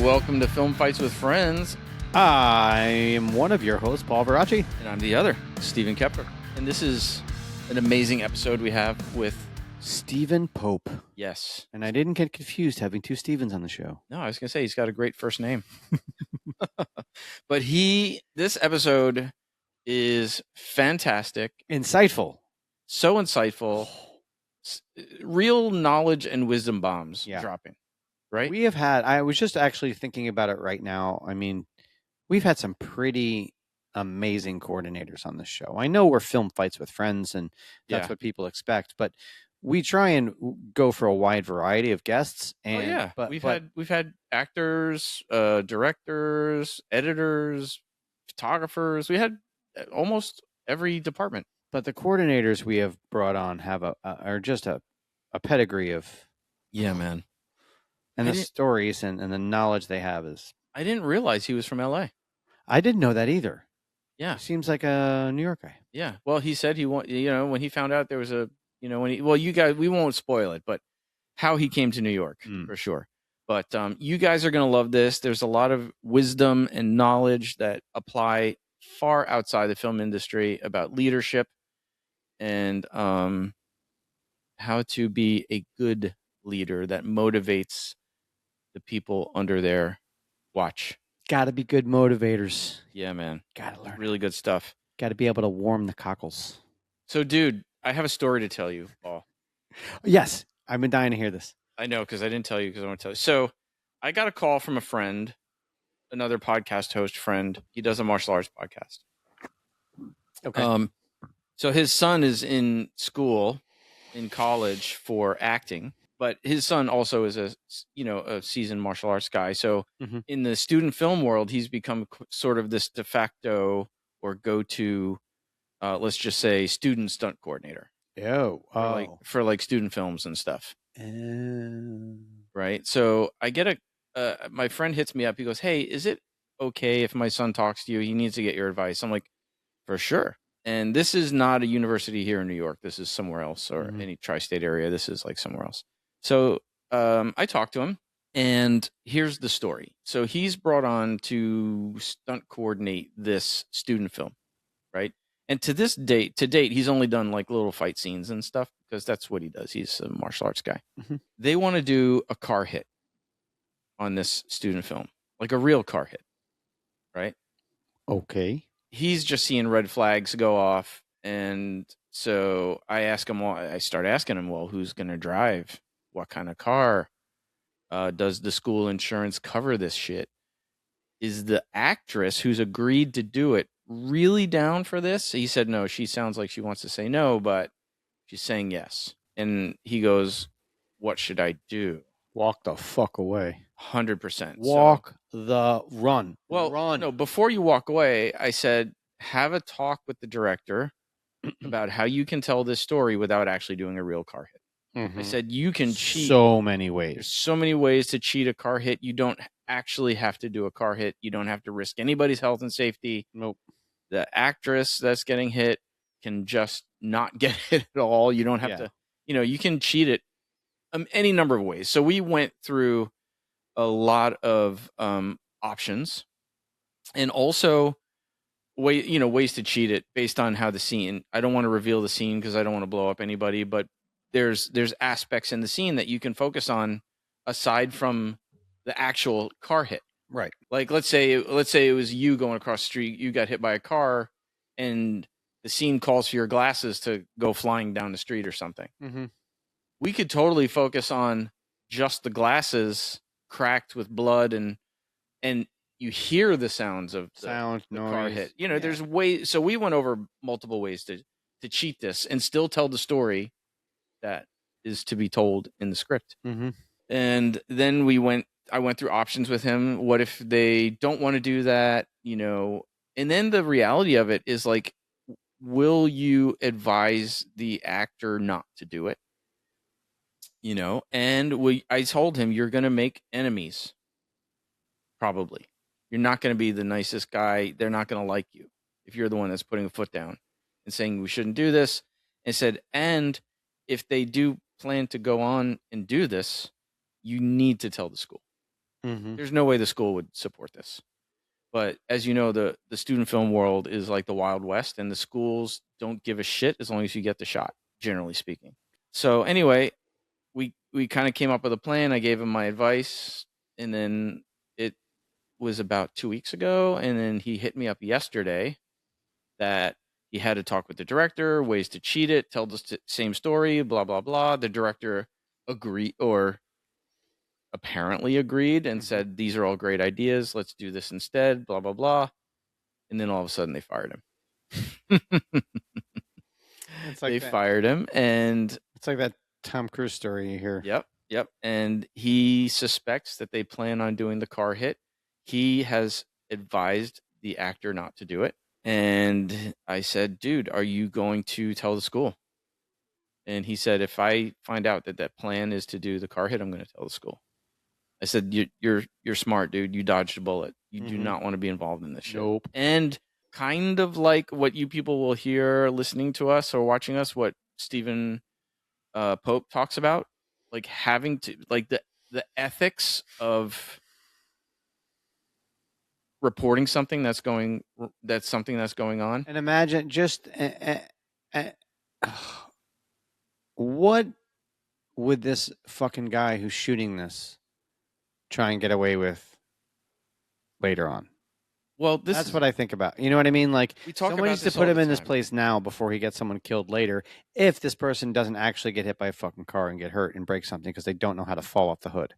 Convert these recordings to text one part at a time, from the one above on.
Welcome to Film Fights with Friends. I am one of your hosts, Paul Varacchi. And I'm the other, Stephen Koepfer. And this is an amazing episode we have with... Stephen Pope. Yes. And I didn't get confused having two Stevens on the show. No, I was going to say, he's got a great first name. But this episode is fantastic. Insightful. So insightful. Real knowledge and wisdom bombs dropping. Right? We have had, I was just actually thinking about it right now. I mean, we've had some pretty amazing coordinators on this show. I know we're Film Fights with Friends and that's what people expect, but we try and go for a wide variety of guests. And we've had actors, directors, editors, photographers. We had almost every department. But the coordinators we have brought on have are just a pedigree of man. And the stories and the knowledge they have is... I didn't realize he was from L.A. I didn't know that either. Yeah. He seems like a New York guy. Yeah. Well, he said when he found out there was you guys, we won't spoil it, but how he came to New York for sure. But you guys are going to love this. There's a lot of wisdom and knowledge that apply far outside the film industry about leadership and how to be a good leader that motivates the people under their watch. Got to be good motivators. Yeah, man. Got to learn. Really good stuff. Got to be able to warm the cockles. So, dude, I have a story to tell you, Paul. Yes. I've been dying to hear this. I know, because I didn't tell you because I want to tell you. So, I got a call from a friend, another podcast host friend. He does a martial arts podcast. Okay. So, his son is in college for acting. But his son also is a seasoned martial arts guy. So in the student film world, he's become sort of this de facto or go-to, let's just say, student stunt coordinator. For student films and stuff. Right. So I get my friend hits me up. He goes, "Hey, is it okay if my son talks to you? He needs to get your advice." I'm like, "For sure." And this is not a university here in New York. This is somewhere else or any tri-state area. This is like somewhere else. So I talked to him, and here's the story. So he's brought on to stunt coordinate this student film, right? And to date, he's only done like little fight scenes and stuff because that's what he does. He's a martial arts guy. They want to do a car hit on this student film, like a real car hit, right? Okay. He's just seeing red flags go off, and so I start asking him, well, who's going to drive? What kind of car? Does the school insurance cover this shit? Is the actress who's agreed to do it really down for this? He said no. She sounds like she wants to say no, but she's saying yes. And he goes, what should I do? Walk the fuck away. 100%. Run. Well, run. No, before you walk away, I said, have a talk with the director about how you can tell this story without actually doing a real car hit. I said, you can cheat. So many ways. There's so many ways to cheat a car hit. You don't actually have to do a car hit. You don't have to risk anybody's health and safety. Nope. The actress that's getting hit can just not get hit at all. You don't have to, you can cheat it any number of ways. So we went through a lot of options and also ways to cheat it based on how the scene. I don't want to reveal the scene because I don't want to blow up anybody, but there's aspects in the scene that you can focus on aside from the actual car hit. Right. Like let's say it was you going across the street, you got hit by a car and the scene calls for your glasses to go flying down the street or something. We could totally focus on just the glasses cracked with blood and you hear the sounds of the car hit. There's ways. So we went over multiple ways to cheat this and still tell the story that is to be told in the script. And then I went through options with him. What if they don't want to do that? And then the reality of it is like, will you advise the actor not to do it? And I told him, you're going to make enemies. Probably. You're not going to be the nicest guy. They're not going to like you if you're the one that's putting a foot down and saying we shouldn't do this. And said, and if they do plan to go on and do this, you need to tell the school. There's no way the school would support this. But as you know, the student film world is like the Wild West, and the schools don't give a shit as long as you get the shot, generally speaking. So anyway, we kind of came up with a plan. I gave him my advice, and then it was about 2 weeks ago, and then he hit me up yesterday that he had to talk with the director, ways to cheat it, tell the same story, blah, blah, blah. The director agreed, or apparently agreed, and said, these are all great ideas. Let's do this instead, blah, blah, blah. And then all of a sudden they fired him. They fired him, and it's like that Tom Cruise story you hear. Yep. And he suspects that they plan on doing the car hit. He has advised the actor not to do it. And I said, dude, are you going to tell the school? And he said, if I find out that plan is to do the car hit, I'm going to tell the school. I said, you're smart, dude. You dodged a bullet. You do not want to be involved in this shit. Nope. And kind of like what you people will hear listening to us or watching us, what Stephen Pope talks about, like having to, like the ethics of reporting something that's going on. And imagine just what would this fucking guy who's shooting this try and get away with later on? Well, that's what I think about. You know what I mean? Like, someone needs to put him in this place now before he gets someone killed later. If this person doesn't actually get hit by a fucking car and get hurt and break something because they don't know how to fall off the hood,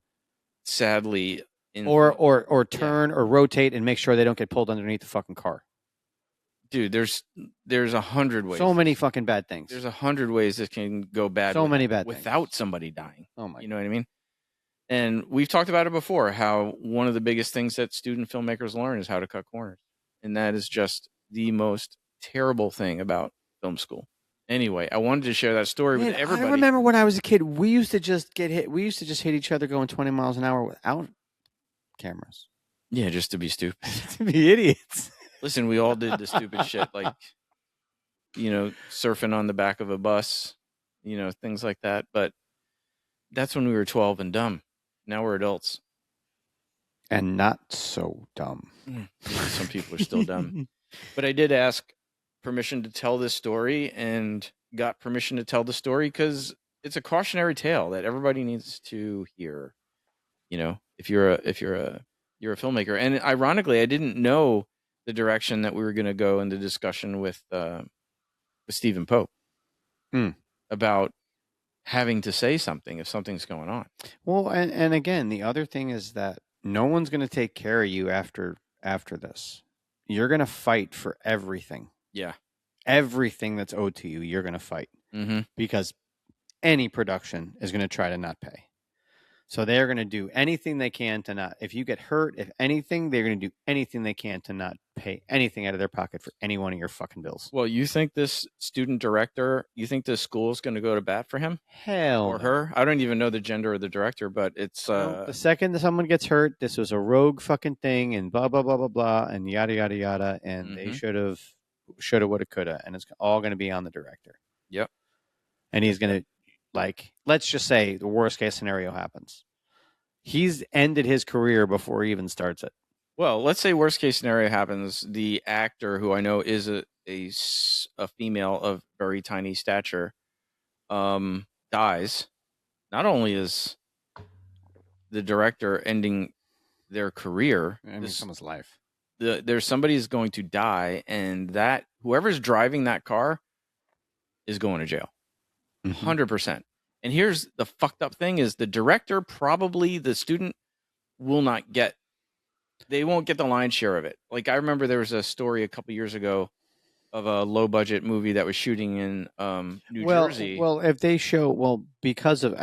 sadly, or turn or rotate and make sure they don't get pulled underneath the fucking car. Dude, there's 100 ways. So many fucking bad things. There's 100 ways this can go bad. So many bad without things. Somebody dying. Oh my! You know what I mean? And we've talked about it before, how one of the biggest things that student filmmakers learn is how to cut corners. And that is just the most terrible thing about film school. Anyway, I wanted to share that story with everybody. I remember when I was a kid, we used to just get hit. We used to just hit each other going 20 miles an hour without cameras. Yeah, just to be stupid. To be idiots. Listen, we all did the stupid shit, like, surfing on the back of a bus, things like that. But that's when we were 12 and dumb. Now we're adults. And not so dumb. Some people are still dumb. But I did ask permission to tell this story and got permission to tell the story because it's a cautionary tale that everybody needs to hear. If you're a filmmaker. And ironically, I didn't know the direction that we were going to go in the discussion with Stephen Pope about having to say something if something's going on. Well, and again, the other thing is that no one's going to take care of you after this. You're going to fight for everything. Yeah. Everything that's owed to you, you're going to fight. Mm-hmm. Because any production is going to try to not pay. So they're going to do anything they can to not, if you get hurt, if anything, they're going to do anything they can to not pay anything out of their pocket for any one of your fucking bills. Well, you think this student director, you think the school's going to go to bat for him? Hell. Or her? I don't even know the gender of the director, but it's... the second that someone gets hurt, this was a rogue fucking thing and blah, blah, blah, blah, blah, and yada, yada, yada, and they shoulda, woulda, coulda, and it's all going to be on the director. Yep. And he's going to, let's just say the worst case scenario happens. He's ended his career before he even starts it. Well, let's say worst case scenario happens. The actor, who I know is a female of very tiny stature, dies. Not only is the director ending their career, someone's life. There's somebody who's going to die, and that whoever's driving that car is going to jail. 100%. And here's the fucked up thing is the director, probably the student will not get, they won't get the lion's share of it. Like I remember there was a story a couple years ago of a low budget movie that was shooting in New Jersey. Well, if they show, because of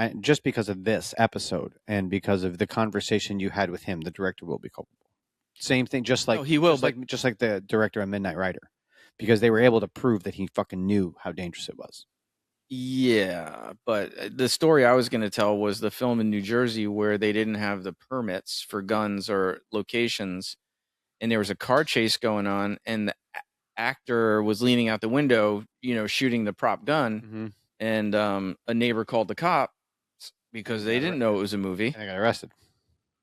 this episode and because of the conversation you had with him, the director will be culpable. Same thing, just like he will, just like the director of Midnight Rider, because they were able to prove that he fucking knew how dangerous it was. Yeah, but the story I was going to tell was the film in New Jersey where they didn't have the permits for guns or locations, and there was a car chase going on, and the actor was leaning out the window, shooting the prop gun, and a neighbor called the cops because they didn't know it was a movie. And I got arrested.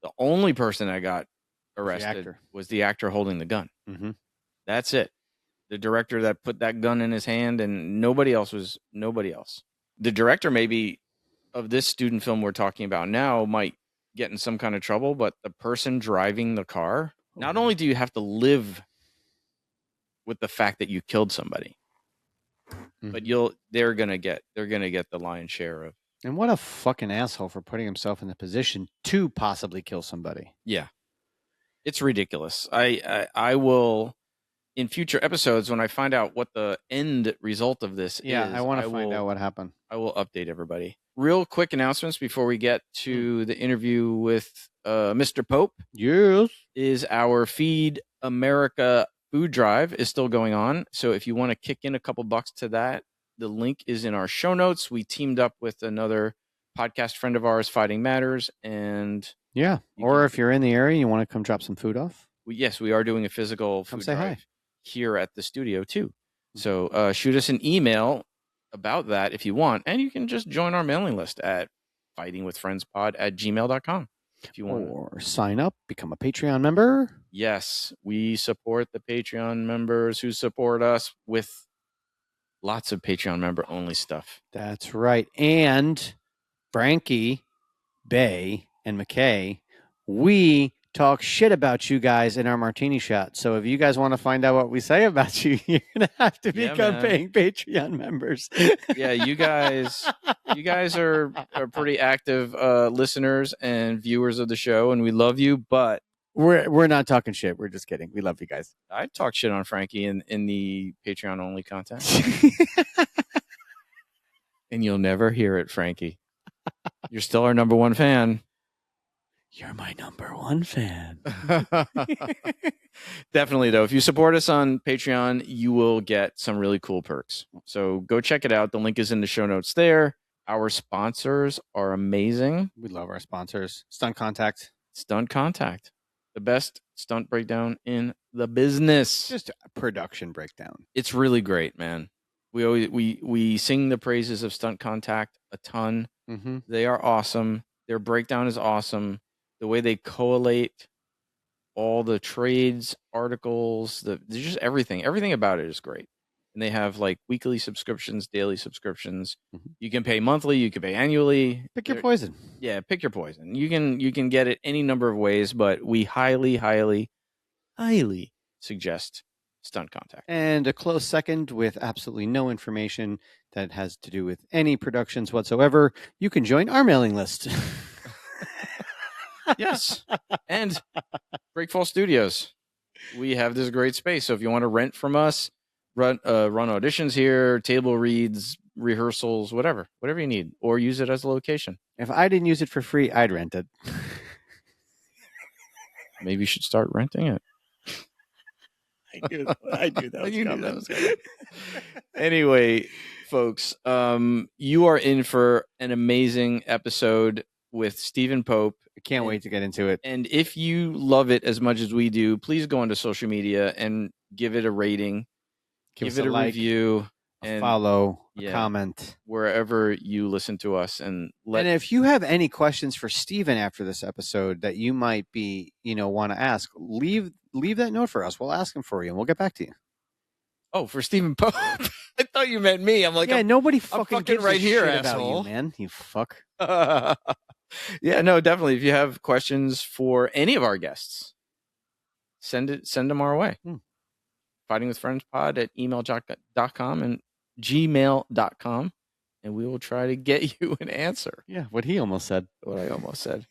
The only person that got arrested was the actor holding the gun. Mm-hmm. That's it. The director that put that gun in his hand, and nobody else. The director maybe of this student film we're talking about now might get in some kind of trouble, but the person driving the car, not only do you have to live with the fact that you killed somebody, but they're gonna get the lion's share of. And what a fucking asshole for putting himself in the position to possibly kill somebody. Yeah, it's ridiculous. I will, in future episodes, when I find out what the end result of this is. I want to find out what happened. I will update everybody. Real quick announcements before we get to the interview with Mr. Pope. Yes. Is our Feed America food drive is still going on. So if you want to kick in a couple bucks to that, the link is in our show notes. We teamed up with another podcast friend of ours, Fighting Matters. And yeah. Or if you're in the area and you want to come drop some food off. Yes, we are doing a physical food drive here at the studio too. So shoot us an email about that if you want. And you can just join our mailing list at fightingwithfriendspod@gmail.com. If you want, or sign up, become a Patreon member. Yes, we support the Patreon members who support us with lots of Patreon member only stuff. That's right. And Frankie, Bay, and McKay, we talk shit about you guys in our martini shot. So if you guys want to find out what we say about you, you're gonna have to become paying Patreon members. Yeah, you guys are pretty active listeners and viewers of the show, and we love you, but we're not talking shit. We're just kidding. We love you guys. I talk shit on Frankie in the Patreon only content. And you'll never hear it, Frankie. You're still our number one fan. You're my number one fan. Definitely, though. If you support us on Patreon, you will get some really cool perks. So go check it out. The link is in the show notes there. Our sponsors are amazing. We love our sponsors. Stunt Contact. Stunt Contact. The best stunt breakdown in the business. Just a production breakdown. It's really great, man. We sing the praises of Stunt Contact a ton. Mm-hmm. They are awesome. Their breakdown is awesome. The way they collate all the trades, articles, there's just everything. Everything about it is great. And they have like weekly subscriptions, daily subscriptions. Mm-hmm. You can pay monthly, you can pay annually. Pick your poison. Yeah, pick your poison. You can get it any number of ways, but we highly, highly, highly suggest Stunt Contact. And a close second, with absolutely no information that has to do with any productions whatsoever, you can join our mailing list. Yes. And Breakfall Studios. We have this great space. So if you want to rent from us, run auditions here, table reads, rehearsals, whatever you need, or use it as a location. If I didn't use it for free, I'd rent it. Maybe you should start renting it. I knew that was coming. Anyway, folks, you are in for an amazing episode with Stephen Pope. I can't wait to get into it. And if you love it as much as we do, please go onto social media and give it a rating, give it a review, a follow, a comment, wherever you listen to us. And if you have any questions for Stephen after this episode that you might be, want to ask, leave that note for us. We'll ask him for you, and we'll get back to you. Oh, for Stephen Pope? I thought you meant me. I'm like, yeah, nobody fucking gives right here, asshole. About you, man. You fuck. Yeah, no, definitely. If you have questions for any of our guests, send them our way. fightingwithfriendspod@email.com and gmail.com, and we will try to get you an answer. Yeah, what he almost said. What I almost said.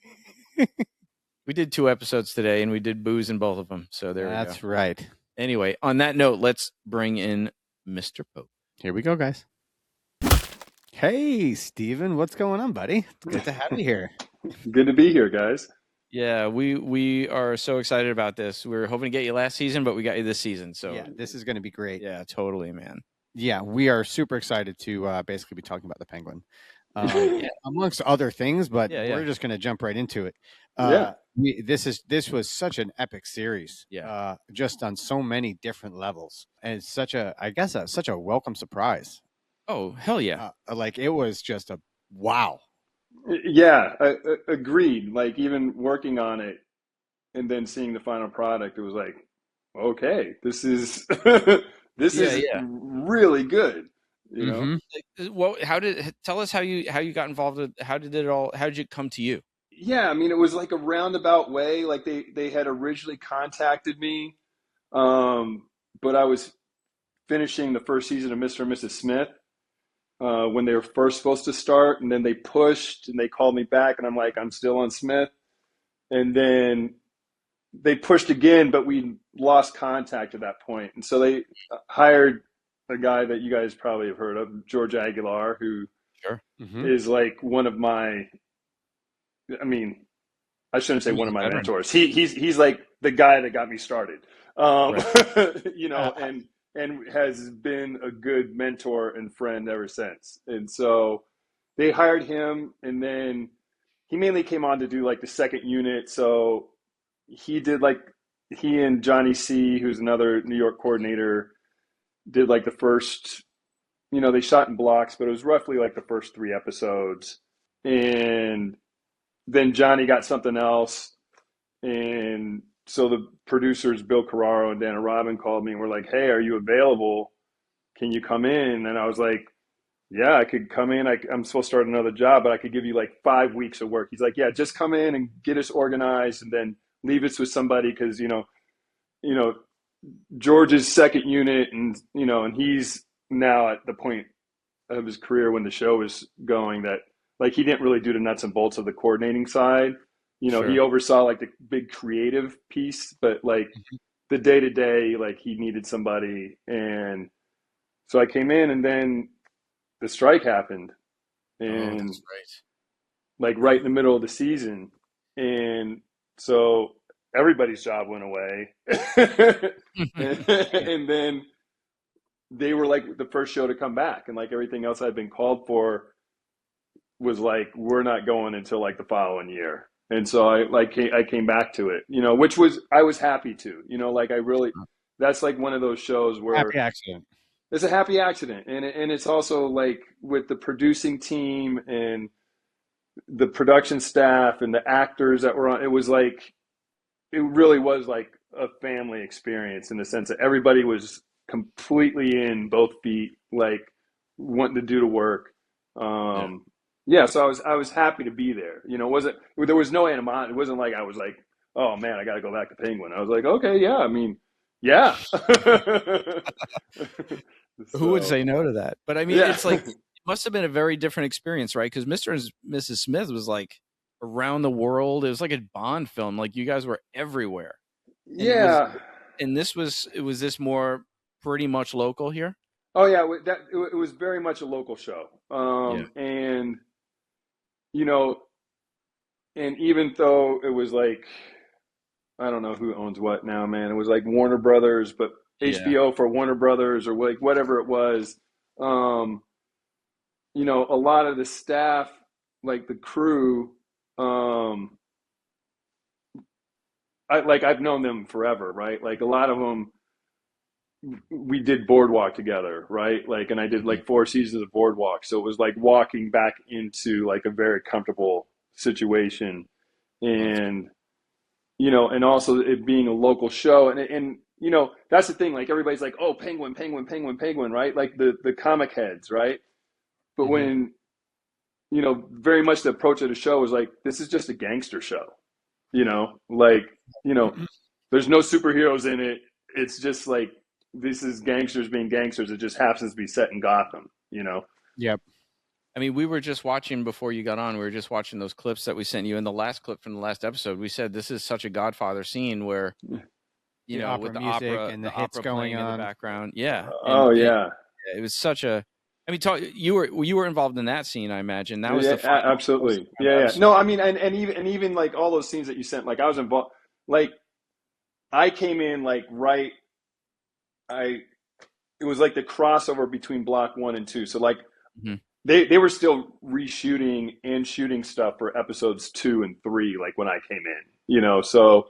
We did 2 episodes today, and we did booze in both of them. So there we go. That's right. Anyway, on that note, let's bring in Mr. Pope. Here we go, guys. Hey, Steven, what's going on, buddy? It's good to have you here. Good to be here, guys. Yeah, we are so excited about this. We were hoping to get you last season, but we got you this season. So yeah, this is going to be great. Yeah, totally, man. Yeah, we are super excited to basically be talking about the Penguin, amongst other things. But we're just going to jump right into it. This was such an epic series. Yeah, just on so many different levels, and it's such a welcome surprise. Oh, hell yeah. It was just a wow. Yeah, agreed. Like even working on it and then seeing the final product, it was like, okay, this is this Yeah, is yeah. really good, you know? Well, tell us how you got involved with, how did it come to you? Yeah, I mean, it was like a roundabout way. Like they had originally contacted me, but I was finishing the first season of Mr. and Mrs. Smith when they were first supposed to start, and then they pushed and they called me back, and I'm like, I'm still on Smith, and then they pushed again, but we lost contact at that point, and so they hired a guy that you guys probably have heard of, George Aguilar, who Sure. is like one of my, I mean, I shouldn't say one of my Veteran. mentors. He's like the guy that got me started, Right. you know, and has been a good mentor and friend ever since. And so they hired him, and then he mainly came on to do like the second unit. So he did like he and Johnny C, who's another New York coordinator, did like the first. You know, they shot in blocks, but it was roughly like the first 3 episodes, and then Johnny got something else, and so the producers Bill Carraro and Dana Robin called me and were like, "Hey, are you available? Can you come in?" And I was like, "Yeah, I could come in. I'm supposed to start another job, but I could give you like 5 weeks of work." He's like, "Yeah, just come in and get us organized, and then leave us with somebody because you know George's second unit, and and he's now at the point of his career when the show was going that like he didn't really do the nuts and bolts of the coordinating side. He Sure. oversaw like the big creative piece, but like the day to day, like he needed somebody. And so I came in, and then the strike happened, Oh, and that's right. like right in the middle of the season. And so everybody's job went away. And then they were like the first show to come back, and like everything else I'd been called for was like, we're not going until like the following year. And so I came back to it, which was, I was happy to, like I really, that's like one of those shows Happy where accident. it's a happy accident. And it's also like with the producing team and the production staff and the actors that were on, it was like, it really was like a family experience in the sense that everybody was completely in both feet, like wanting to do the work. Yeah. Yeah, so I was happy to be there. Wasn't there was no animosity. It wasn't like I was like, oh man, I got to go back to Penguin. I was like, okay, yeah, I mean, yeah. Who would So say no to that? But I mean, yeah, it's like it must have been a very different experience, right? Because Mr. and Mrs. Smith was like around the world. It was like a Bond film. Like you guys were everywhere. And yeah. was this more pretty much local here? Oh yeah, it was very much a local show. Yeah. And you know, and even though it was like, I don't know who owns what now, man. It was like Warner Brothers, but Yeah. HBO for Warner Brothers or like whatever it was. Um, a lot of the staff, like the crew, um, I've known them forever, right? Like a lot of them, we did Boardwalk together, right? Like, and I did Mhm. like 4 seasons of Boardwalk, so it was like walking back into like a very comfortable situation, Oh, that's and and also it being a local show, and that's the thing. Like everybody's like, oh, Penguin, Penguin, Penguin, Penguin, right? Like the comic heads, right? But Mm-hmm. when very much the approach of the show was like, this is just a gangster show, like there's no superheroes in it. It's just like this is gangsters being gangsters. It just happens to be set in Gotham. Yep. I mean, we were just watching before you got on. We were just watching those clips that we sent you. In the last clip from the last episode, we said this is such a Godfather scene where The opera with the music opera and the the hits opera going playing in the on. background. Yeah, Oh yeah. it was such a. I mean, you were involved in that scene, I imagine. That was Yeah, the final. absolutely. That Yeah, yeah. was No, I mean, and even like all those scenes that you sent, like I was involved. Like I came in like right. I It was like the crossover between block 1 and 2. So like Mhm. they were still reshooting and shooting stuff for episodes 2 and 3, like when I came in. So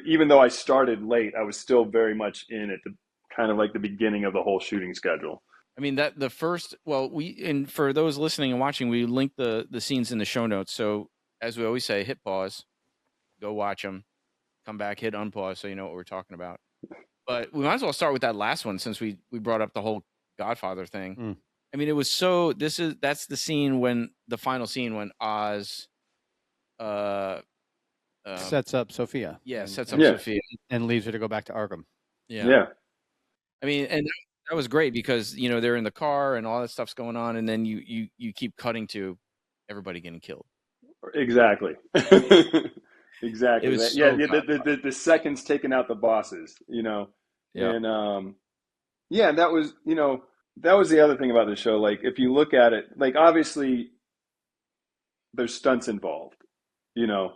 even though I started late, I was still very much in at the kind of like the beginning of the whole shooting schedule. I mean, that the first, well, and for those listening and watching, we link the scenes in the show notes. So as we always say, hit pause, go watch them, come back, hit unpause, so you know what we're talking about. But we might as well start with that last one since we brought up the whole Godfather thing. Mm. I mean, it was that's the scene the final scene when Oz sets up Sophia. Yeah, sets up Sophia and leaves her to go back to Arkham. Yeah. I mean, and that was great because, you know, they're in the car and all that stuff's going on, and then you keep cutting to everybody getting killed. Exactly. Exactly. The seconds taking out the bosses, you know. Yeah. And that was, you know, that was the other thing about the show. Like, if you look at it, like, obviously there's stunts involved, you know.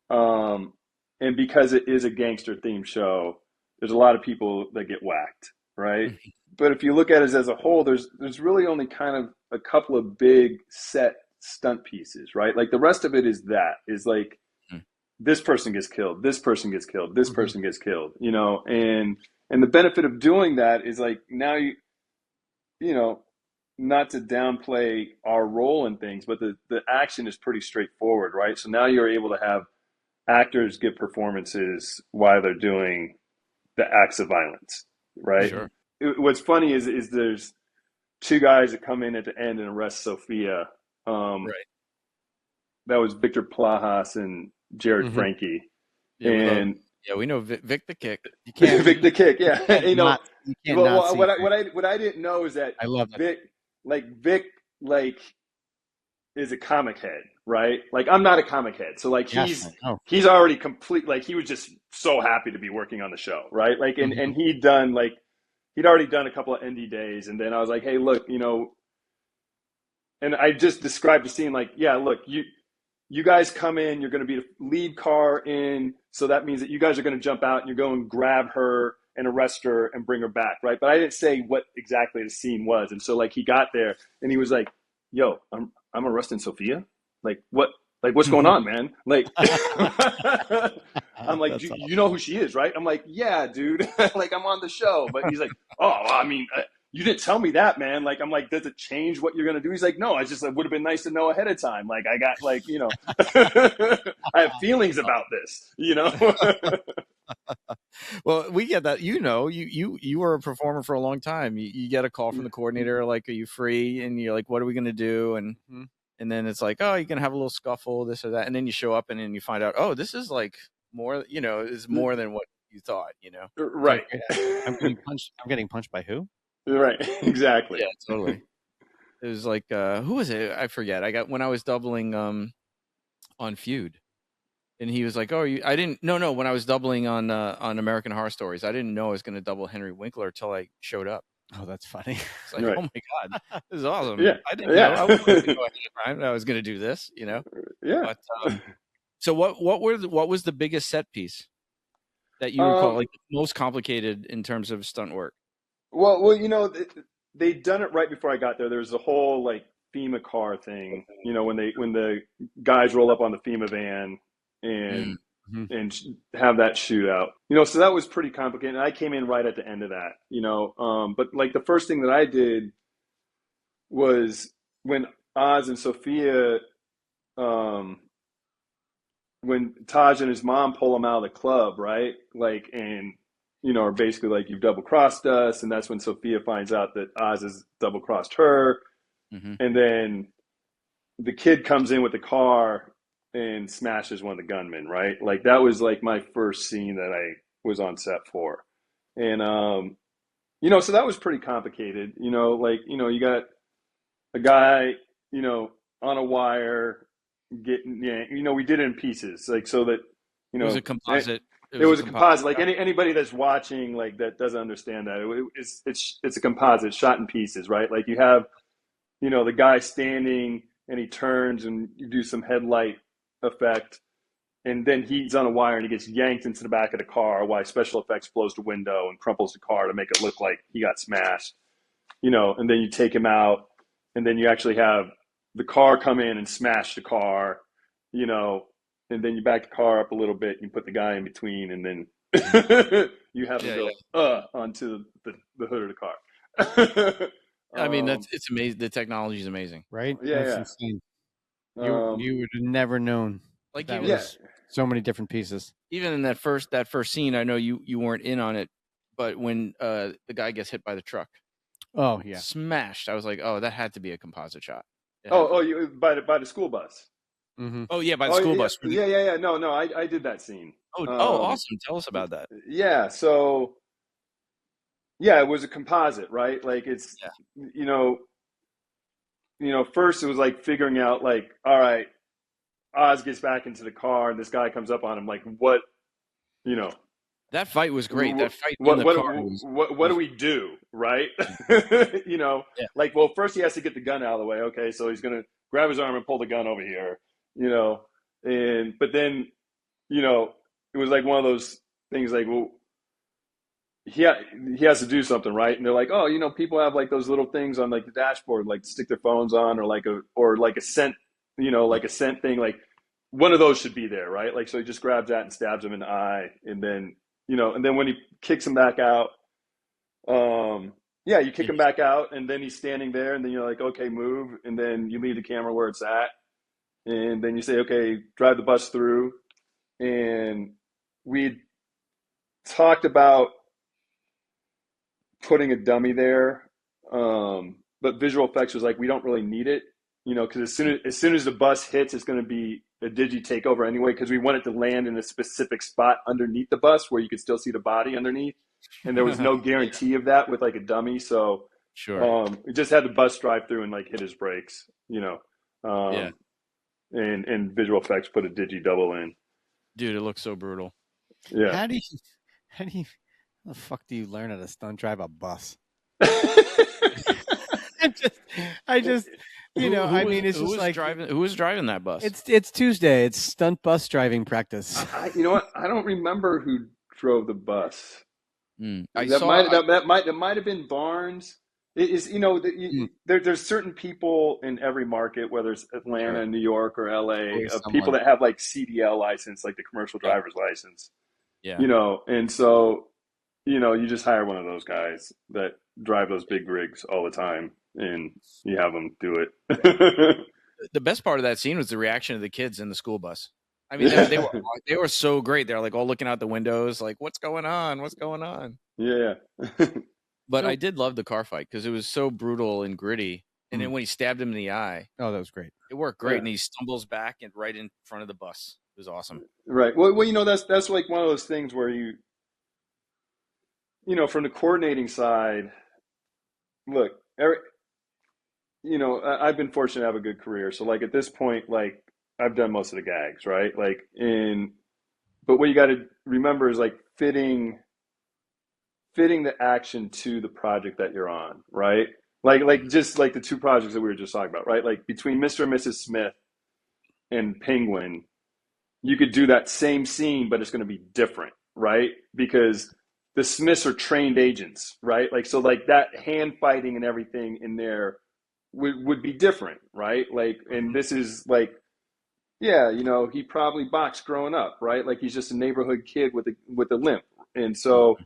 And because it is a gangster themed show, there's a lot of people that get whacked, right? But if you look at it as a whole, there's really only kind of a couple of big set stunt pieces, right? Like, the rest of it is like this person gets killed, this person gets killed, this person gets killed, you know. And the benefit of doing that is, like, now you know, not to downplay our role in things, but the action is pretty straightforward, right? So now you're able to have actors give performances while they're doing the acts of violence, right? Sure. What's funny is there's two guys that come in at the end and arrest Sophia. Right. That was Victor Plajas and Jared Frankie. Yeah, we know Vic the Kick. You can't Vic the Kick, yeah. You know, what I didn't know is that I love Vic, like is a comic head, right? Like, I'm not a comic head, so like he's already complete. Like, he was just so happy to be working on the show, right? Like, and he'd already done a couple of indie days, and then I was like, hey, look, you know, and I just described the scene like, yeah, look, you guys come in, you're going to be the lead car in, so that means that you guys are going to jump out and you're going to grab her and arrest her and bring her back, right? But I didn't say what exactly the scene was, and so, like, he got there and he was like, yo, I'm arresting Sophia? Like, what? Like, what's going on, man? Like, I'm like, you know who she is, right? I'm like, yeah, dude. Like, I'm on the show. But he's like, oh, well, I mean, you didn't tell me that, man. Like, I'm like, does it change what you're going to do? He's like, no, it would have been nice to know ahead of time. Like, I got, like, you know, I have feelings about this, you know? Well, we get that. You know, you were a performer for a long time. You get a call from the coordinator, like, are you free? And you're like, what are we going to do? And then it's like, oh, you're going to have a little scuffle, this or that. And then you show up and then you find out, oh, this is like more, you know, is more than what you thought, you know? Right. I'm getting punched by who? Right. Exactly. Yeah, totally. It was like, who was it? I forget. When I was doubling on Feud. And he was like, oh, I didn't, no, when I was doubling on American Horror Stories, I didn't know I was going to double Henry Winkler until I showed up. Oh, that's funny. It's like, oh my God, this is awesome. Yeah. I didn't know. I wasn't going to go ahead of time. I was going to do this, you know? Yeah. But, so what was the biggest set piece that you recall, like, most complicated in terms of stunt work? Well, you know, they'd done it right before I got there. There was a whole, like, FEMA car thing, you know, when the guys roll up on the FEMA van and have that shootout, you know, so that was pretty complicated. And I came in right at the end of that, you know, but like the first thing that I did was when Oz and Sophia, when Taj and his mom pull him out of the club, right? Like, and, you know, are basically like, you've double crossed us. And that's when Sophia finds out that Oz has double crossed her. And then the kid comes in with the car and smashes one of the gunmen, right? Like, that was like my first scene that I was on set for. And, you know, so that was pretty complicated, you know, like, you know, you got a guy, you know, on a wire getting, you know, we did it in pieces, like, so that, you know, it was a composite. It was a composite. Like, anybody that's watching, like, that doesn't understand that, it's a composite shot in pieces, right? Like, you have, you know, the guy standing and he turns and you do some headlight effect, and then he's on a wire and he gets yanked into the back of the car while special effects blows the window and crumples the car to make it look like he got smashed, you know, and then you take him out and then you actually have the car come in and smash the car, you know, and then you back the car up a little bit and you put the guy in between, and then you have him go onto the hood of the car. I mean, it's amazing. The technology is amazing, right? Yeah, That's yeah. insane. You would have never known. Like that even was so many different pieces. Even in that first scene, I know you weren't in on it, but when the guy gets hit by the truck, oh yeah, smashed. I was like, oh, that had to be a composite shot. You by the school bus. mm-hmm. Oh yeah, by the school bus. Yeah. No, I did that scene. Awesome! Tell us about that. Yeah, so it was a composite, right? Like it's first it was like figuring out like, all right, Oz gets back into the car and this guy comes up on him, like what, That fight was great. That fight what, in the what, car what do we do, right? Like, well, first he has to get the gun out of the way. Okay, so he's gonna grab his arm and pull the gun over here, but then, it was like one of those things like, well, he has to do something, right? And they're like, oh, people have like those little things on like the dashboard, like to stick their phones on, or like a scent, like a scent thing, like one of those should be there, right? Like, so he just grabs that and stabs him in the eye, and then when he kicks him back out, you kick him back out, and then he's standing there, and then you're like, okay, move, and then you leave the camera where it's at, and then you say, okay, drive the bus through, and we talked about putting a dummy there, but visual effects was like, we don't really need it, because as soon as the bus hits, it's going to be a digi takeover anyway, because we want it to land in a specific spot underneath the bus where you could still see the body underneath, and there was no guarantee of that with like a dummy, so we just had the bus drive through and like hit his brakes, and visual effects put a digi double in. Dude, it looks so brutal. Yeah. How do you the fuck do you learn how to stunt drive a bus? I just who was driving that bus? It's Tuesday. It's stunt bus driving practice. You know what? I don't remember who drove the bus. That might have been Barnes. There's certain people in every market, whether it's Atlanta, New York, or LA, of people that have like CDL license, like the commercial driver's license. Yeah. And so, you just hire one of those guys that drive those big rigs all the time, and you have them do it. The best part of that scene was the reaction of the kids in the school bus. I mean, they were so great. They're like all looking out the windows, like, "What's going on? What's going on?" Yeah. But I did love the car fight because it was so brutal and gritty. And then when he stabbed him in the eye, that was great. It worked great, and he stumbles back and right in front of the bus. It was awesome. Right. Well, that's like one of those things where from the coordinating side, look, Eric, I've been fortunate to have a good career. So like at this point, like I've done most of the gags, right? Like but what you got to remember is like fitting the action to the project that you're on, right? Like just like the two projects that we were just talking about, right? Like between Mr. and Mrs. Smith and Penguin, you could do that same scene, but it's going to be different, right? Because the Smiths are trained agents, right? Like, so like that hand fighting and everything in there would be different, right? Like, and this is like, he probably boxed growing up, right? Like he's just a neighborhood kid with a limp. And so,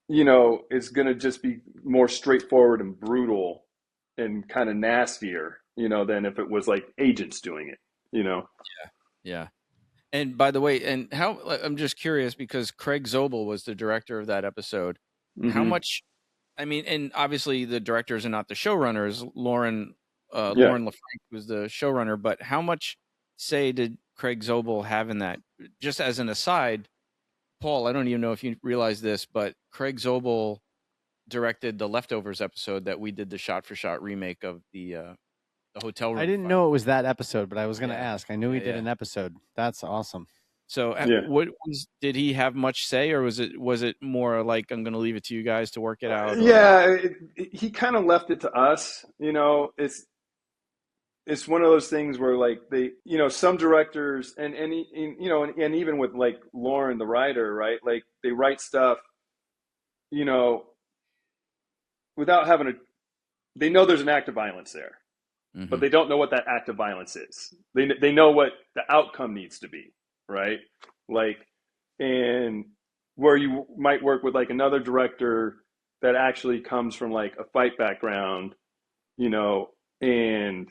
it's going to just be more straightforward and brutal and kind of nastier, than if it was like agents doing it, Yeah. And by the way, and how I'm just curious because Craig Zobel was the director of that episode. Mm-hmm. How much, I mean, and obviously the directors are not the showrunners. Lauren LaFranc was the showrunner, but how much say did Craig Zobel have in that? Just as an aside, Paul, I don't even know if you realize this, but Craig Zobel directed the Leftovers episode that we did the shot-for-shot remake of the hotel room. I didn't know it was that episode, but I was going to ask. I knew he did an episode. That's awesome. So, did he have much say, or was it more like I'm going to leave it to you guys to work it out? He kind of left it to us. It's one of those things where like they, some directors and even with like Lauren, the writer, right? Like they write stuff, without having they know there's an act of violence there, mm-hmm. but they don't know what that act of violence is. They know what the outcome needs to be, right? Like, and where you might work with like another director that actually comes from like a fight background, you know, and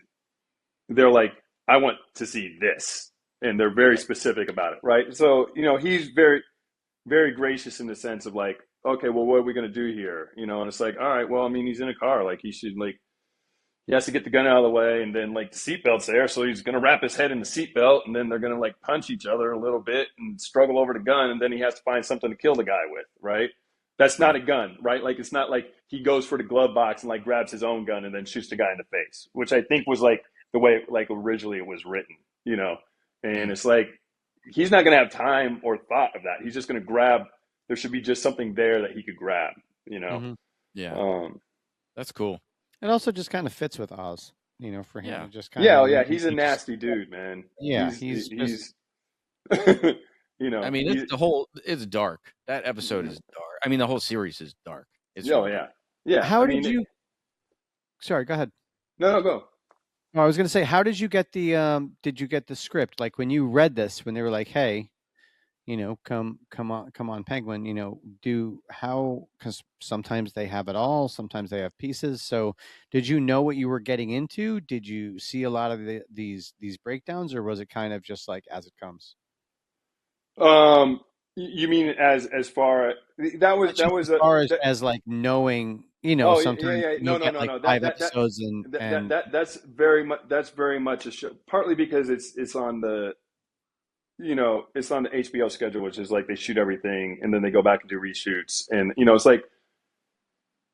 they're like, I want to see this. And they're very specific about it, right? So, you know, he's very, very gracious in the sense of like, okay, well, what are we going to do here? You know, and it's like, all right, well, I mean, he's in a car. Like, he should, like, he has to get the gun out of the way, and then like the seatbelt's there, so he's gonna wrap his head in the seatbelt, and then they're gonna like punch each other a little bit and struggle over the gun, and then he has to find something to kill the guy with, right? That's not a gun, right? Like, it's not like he goes for the glove box and like grabs his own gun and then shoots the guy in the face, which I think was like the way like originally it was written, you know. And it's like he's not gonna have time or thought of that. He's just gonna grab. There should be just something there that he could grab, you know. Mm-hmm. Yeah, that's cool. It also just kind of fits with Oz, you know, for him. Yeah. To just kind of, Yeah, he's a nasty dude, man. Yeah, he's you know. I mean, it's dark. That episode is dark. I mean, the whole series is dark. It's really yeah. How did you? Sorry, go ahead. No, go. Oh, I was going to say, how did you get the script? Like when you read this, when they were like, "Hey, you know, come on, Penguin, you know, because sometimes they have it all, sometimes they have pieces. So did you know what you were getting into? Did you see a lot of these breakdowns, or was it kind of just like as it comes? You mean as far that was as far as like knowing, you know, sometimes no, five episodes that's very much a show, partly because it's on the, you know, it's on the HBO schedule, which is like they shoot everything and then they go back and do reshoots. And, you know, it's like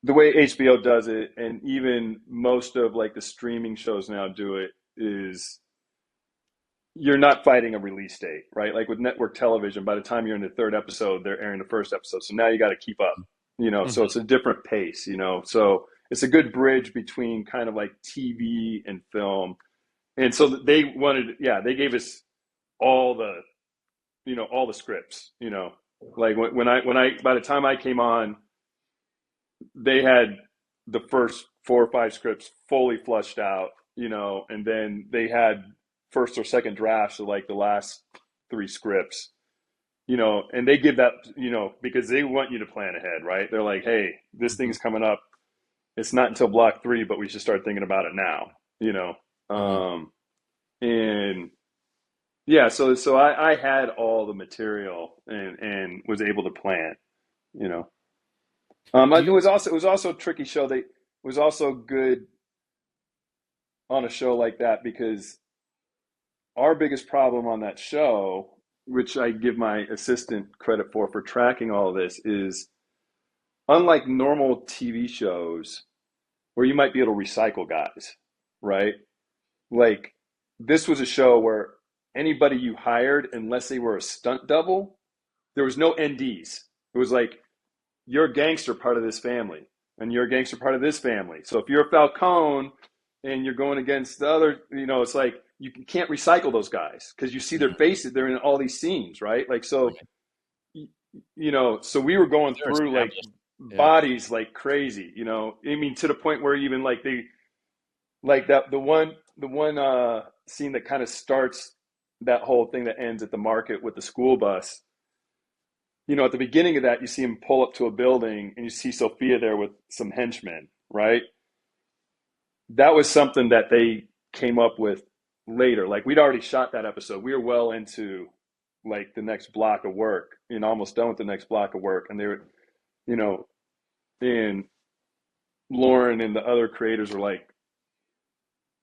the way HBO does it, and even most of like the streaming shows now do it, is you're not fighting a release date, right? Like with network television, by the time you're in the third episode, they're airing the first episode. So now you got to keep up, you know, so it's a different pace, you know, so it's a good bridge between kind of like TV and film. And so they gave us all the, you know, all the scripts, you know, like when I by the time I came on, they had the first 4 or 5 scripts fully flushed out, you know, and then they had first or second drafts of like the last 3 scripts, you know, and they give that, you know, because they want you to plan ahead, right? They're like, hey, this thing's coming up. It's not until block 3, but we should start thinking about it now, you know. And yeah, so I had all the material and was able to plan, you know. It was also a tricky show. It was also good on a show like that because our biggest problem on that show, which I give my assistant credit for tracking all of this, is unlike normal TV shows where you might be able to recycle guys, right? Like this was a show where anybody you hired, unless they were a stunt double, there was no NDs. It was like, you're a gangster part of this family, and you're a gangster part of this family. So if you're a Falcone and you're going against the other, you know, it's like you can't recycle those guys because you see their faces. They're in all these scenes, right? Like, so, you know, so we were going through like bodies like crazy, you know. I mean, to the point where even like the one scene that kind of starts that whole thing that ends at the market with the school bus, you know, at the beginning of that, you see him pull up to a building and you see Sophia there with some henchmen, right? That was something that they came up with later. Like we'd already shot that episode. We were well into like the next block of work and almost done with the next block of work. And they were, you know, and Lauren and the other creators were like,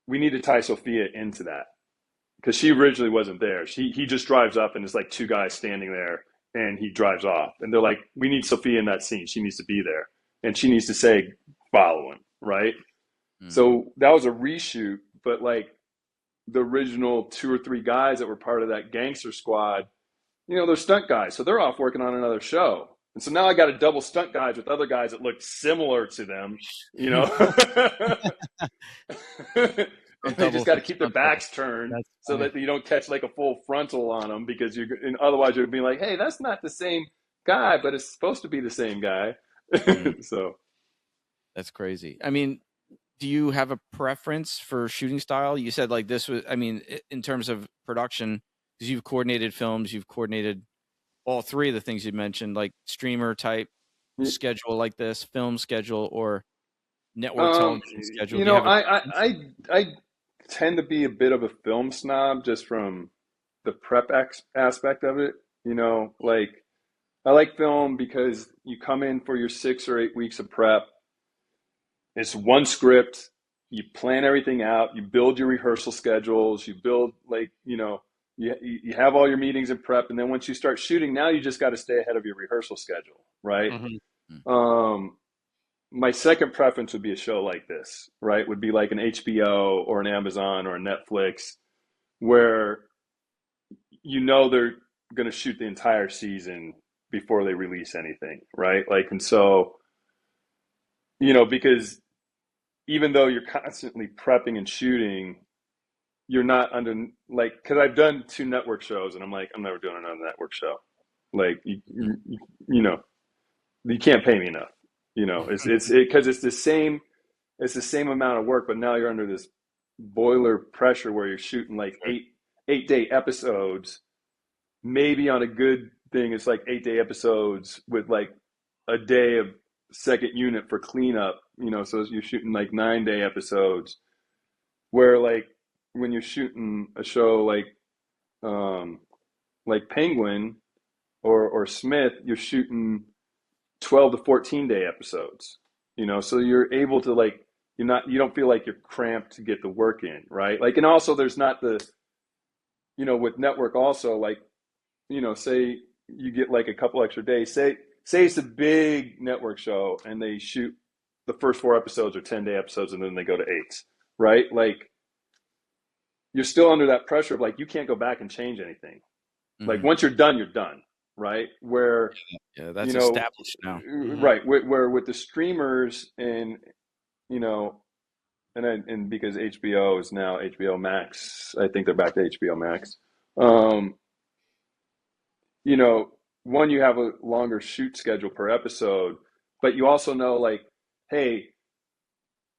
we need to tie Sophia into that. Because she originally wasn't there. He just drives up and it's like 2 guys standing there and he drives off. And they're like, we need Sophia in that scene. She needs to be there. And she needs to say, follow him, right? So that was a reshoot. But like the original 2 or 3 guys that were part of that gangster squad, you know, they're stunt guys. So they're off working on another show. And so now I got a double stunt guys with other guys that look similar to them, you know? And they just got to keep their backs turned so that you don't catch like a full frontal on them, because and otherwise you'd be like, hey, that's not the same guy, but it's supposed to be the same guy. So that's crazy. I mean, do you have a preference for shooting style? You said like this was, I mean, in terms of production, because you've coordinated films, you've coordinated all 3 of the things you mentioned, like streamer type schedule like this, film schedule or network television schedule? I tend to be a bit of a film snob just from the prep aspect of it. Like I like film because you come in for your 6 or 8 weeks of prep. It's one script. You plan everything out. You build your rehearsal schedules. You build you have all your meetings and prep. And then once you start shooting, now you just got to stay ahead of your rehearsal schedule, right? Mm-hmm. My second preference would be a show like this, right? Would be like an HBO or an Amazon or a Netflix where they're going to shoot the entire season before they release anything, right? And so, because even though you're constantly prepping and shooting, you're not under, because I've done 2 network shows and I'm like, I'm never doing another network show. You can't pay me enough. It's because it's the same amount of work, but now you're under this boiler pressure where you're shooting like 8-day episodes. Maybe on a good thing, it's like 8-day episodes with like a day of second unit for cleanup. So you're shooting like 9-day episodes. Where when you're shooting a show like Penguin or Smith, you're shooting 12 to 14-day episodes. So you're able to you don't feel like you're cramped to get the work in, right? And also there's not the with network also say you get a couple extra days. Say it's a big network show and they shoot the first 4 episodes or 10-day episodes and then they go to 8s, right? You're still under that pressure of you can't go back and change anything. Mm-hmm. Once you're done, right? Where that's established now, right? Where with the streamers and and because HBO is now HBO Max, I think they're back to HBO Max. One, you have a longer shoot schedule per episode, but you also know hey,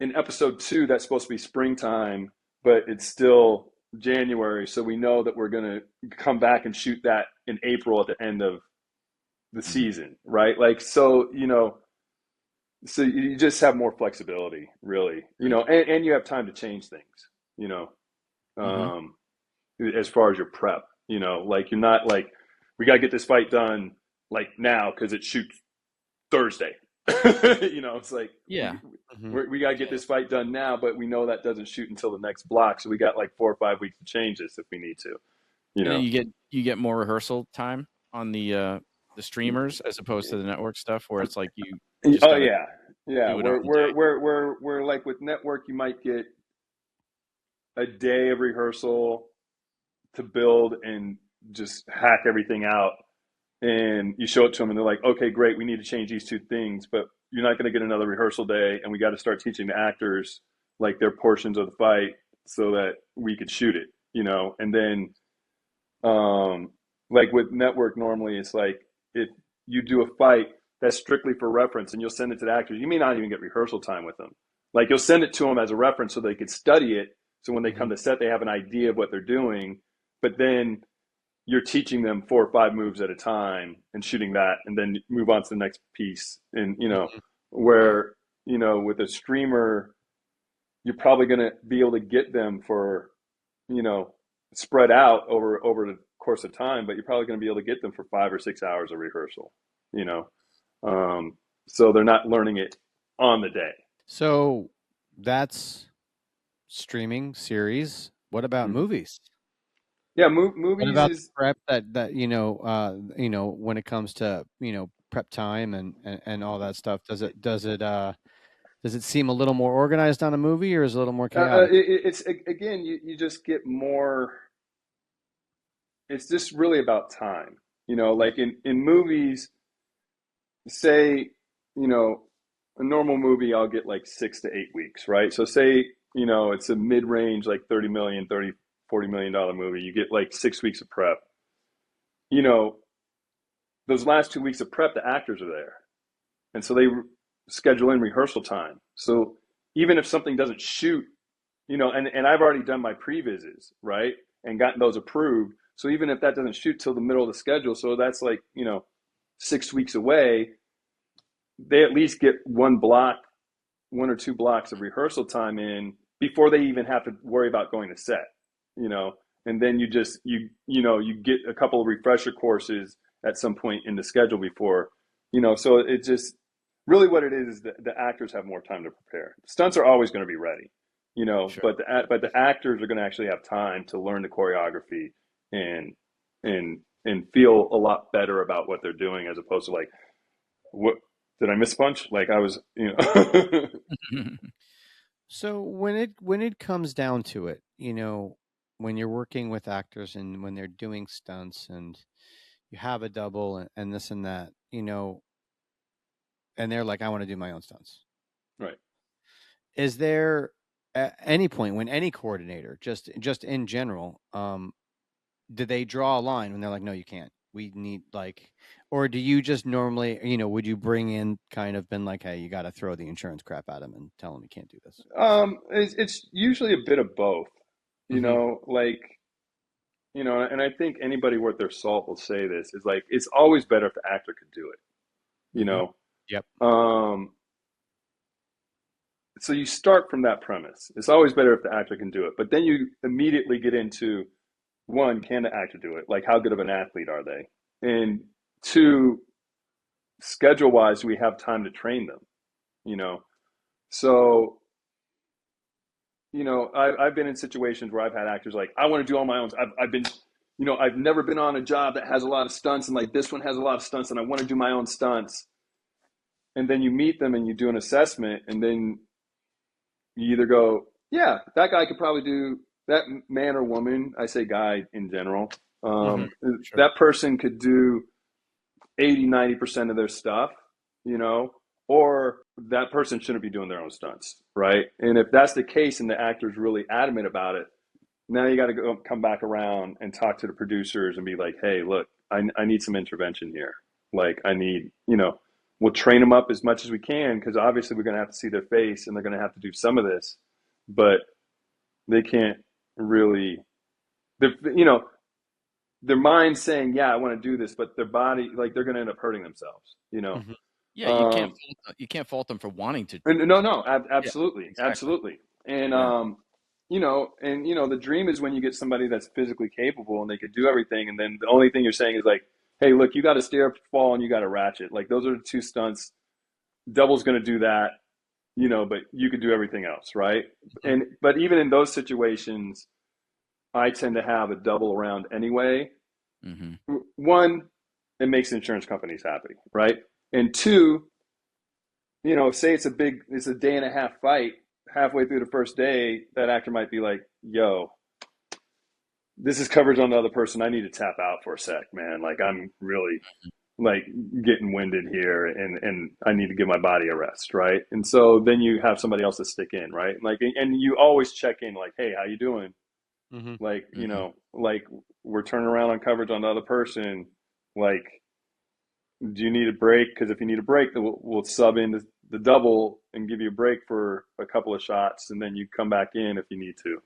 in episode 2 that's supposed to be springtime, but it's still January, so we know that we're going to come back and shoot that in April at the end of the season, right? So you just have more flexibility, really, and you have time to change things, as far as your prep, you're not we got to get this fight done now because it shoots Thursday. It's we got to get this fight done now, but we know that doesn't shoot until the next block, so we got 4 or 5 weeks to change this if we need to. And you get more rehearsal time on the streamers as opposed to the network stuff where it's you. We're with network, you might get a day of rehearsal to build and just hack everything out, and you show it to them and they're like, okay, great, we need to change these 2 things, but you're not going to get another rehearsal day, and we got to start teaching the actors their portions of the fight so that we could shoot it, and then with network, normally it's if you do a fight that's strictly for reference and you'll send it to the actors, you may not even get rehearsal time with them. You'll send it to them as a reference so they could study it, so when they come to set they have an idea of what they're doing, but then you're teaching them 4 or 5 moves at a time and shooting that, and then move on to the next piece. And, where, with a streamer, you're probably going to be able to get them for, spread out over the course of time, but you're probably going to be able to get them for 5 or 6 hours of rehearsal, so they're not learning it on the day. So that's streaming series. What about movies? Yeah, movies. What about prep that when it comes to prep time and all that stuff? Does it seem a little more organized on a movie, or is it a little more chaotic? It's again, you just get more. It's just really about time, in movies. Say, a normal movie, I'll get 6 to 8 weeks, right? So say it's a mid-range $30 million, $40 million movie, you get 6 weeks of prep. Those last 2 weeks of prep, the actors are there, and so they schedule in rehearsal time. So even if something doesn't shoot, and I've already done my pre-vises, right, and gotten those approved. So even if that doesn't shoot till the middle of the schedule, so that's 6 weeks away, they at least get one or two blocks of rehearsal time in before they even have to worry about going to set, and then you get a couple of refresher courses at some point in the schedule before, so it just really what it is that the actors have more time to prepare. Stunts are always going to be ready, Sure. but the actors are going to actually have time to learn the choreography and feel a lot better about what they're doing, as opposed to like, what did I miss a punch? Like I was, So when it comes down to it, when you're working with actors and when they're doing stunts and you have a double and this and that, and they're like, I want to do my own stunts. Right. Is there at any point when any coordinator, just in general, do they draw a line when they're like, no, you can't? We need or do you just normally, would you bring in kind of been like, hey, you got to throw the insurance crap at him and tell him you can't do this? It's usually a bit of both, Mhm. and I think anybody worth their salt will say this is like, it's always better if the actor could do it, Mhm. Yep. So you start from that premise. It's always better if the actor can do it, but then you immediately get into, one, can the actor do it? Like, how good of an athlete are they? And two, schedule wise, do we have time to train them? So, I've been in situations where I've had actors like, I want to do all my own. I've been, I've never been on a job that has a lot of stunts, and like this one has a lot of stunts, and I want to do my own stunts. And then you meet them and you do an assessment, and then you either go, yeah, that guy could probably do that, man or woman. I say guy in general. Sure. That person could do 80-90% of their stuff, or that person shouldn't be doing their own stunts, right? And if that's the case and the actor's really adamant about it, now you got to come back around and talk to the producers and be like, hey, look, I need some intervention here. Like, I need, we'll train them up as much as we can, because obviously we're going to have to see their face and they're going to have to do some of this, but they can't really, their mind's saying, yeah, I want to do this, but their body, like, they're going to end up hurting themselves, Mhm. Yeah, you can't fault them for wanting to. No, Yeah, absolutely, exactly. absolutely. And Yeah. the dream is when you get somebody that's physically capable and they could do everything, and then the only thing you're saying is like, hey, look, you got to steer, fall, and you got to ratchet. Like, those are the two stunts. Double's going to do that, but you could do everything else, right? Mhm. But even in those situations, I tend to have a double around anyway. Mhm. One, it makes insurance companies happy, right? And two, say it's a day and a half fight. Halfway through the first day, that actor might be like, yo, this is coverage on the other person. I need to tap out for a sec, man. Like, I'm really like getting winded here, and I need to give my body a rest, right? And so then you have somebody else to stick in, right? Like, and you always check in, like, hey, how you doing? Mhm. Like, Mhm. like, we're turning around on coverage on the other person. Like, do you need a break? Because if you need a break, then we'll sub in the double and give you a break for a couple of shots, and then you come back in if you need to.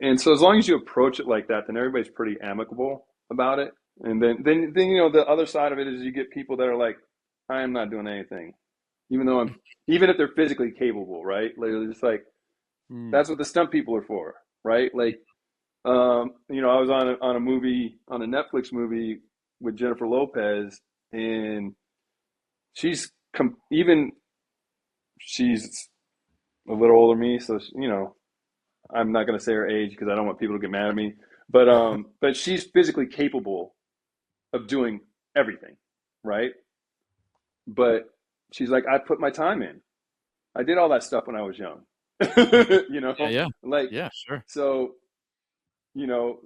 And so as long as you approach it like that, then everybody's pretty amicable about it. And then the other side of it is you get people that are like, I am not doing anything, even though even if they're physically capable, right? Like, they're just like, Mm. that's what the stunt people are for, right? Like, I was on a movie, on a Netflix movie with Jennifer Lopez, and she's even she's a little older than me, so I'm not going to say her age because I don't want people to get mad at me. But she's physically capable of doing everything, right? But she's like, I put my time in. I did all that stuff when I was young, Yeah, yeah, like, yeah, sure. so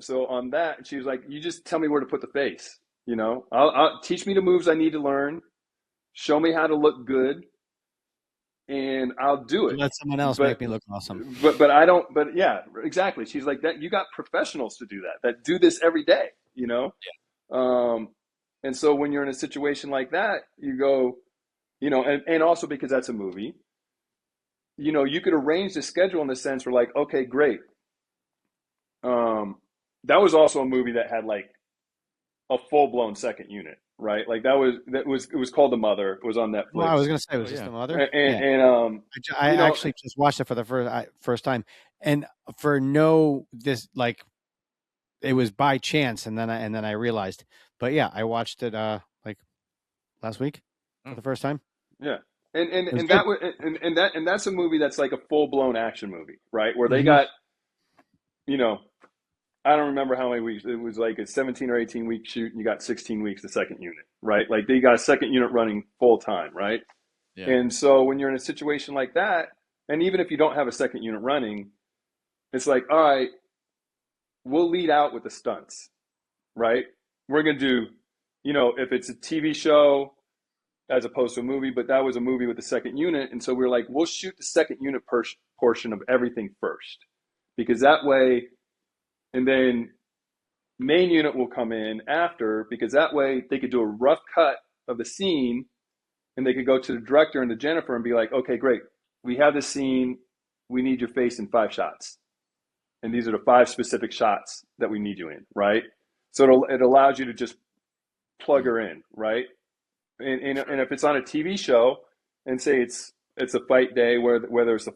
so on that, she was like, you just tell me where to put the face. I'll teach me the moves I need to learn. Show me how to look good, and I'll do it. Let someone else But make me look awesome. I don't. But yeah, exactly. She's like that. You got professionals to do that do this every day. Um, and so when you're in a situation like that, you go, and also because that's a movie, you could arrange the schedule in the sense where, like, okay, great. That was also a movie that had like a full blown second unit, right? Like it was called The Mother. It was on Netflix. Well, I was going to say, was this The Mother? And I actually just watched it for the first time, and for it was by chance, and then I realized. But yeah, I watched it like last week for the first time. Yeah. And that's a movie that's like a full blown action movie, right? Where they got, I don't remember how many weeks. It was like a 17 or 18 week shoot, and you got 16 weeks the second unit, right? Like they got a second unit running full time, right? Yeah. And so when you're in a situation like that, and even if you don't have a second unit running, it's like, all right, we'll lead out with the stunts, right? We're going to do, if it's a TV show as opposed to a movie, but that was a movie with the second unit. And so we were like, we'll shoot the second unit portion of everything first, because that way, and then main unit will come in after, because that way they could do a rough cut of the scene, and they could go to the director and to Jennifer and be like, okay, great. We have this scene. We need your face in 5 shots. And these are the 5 specific shots that we need you in, right? So it allows you to just plug her in, right? And if it's on a TV show, and say it's a fight day, whether it's at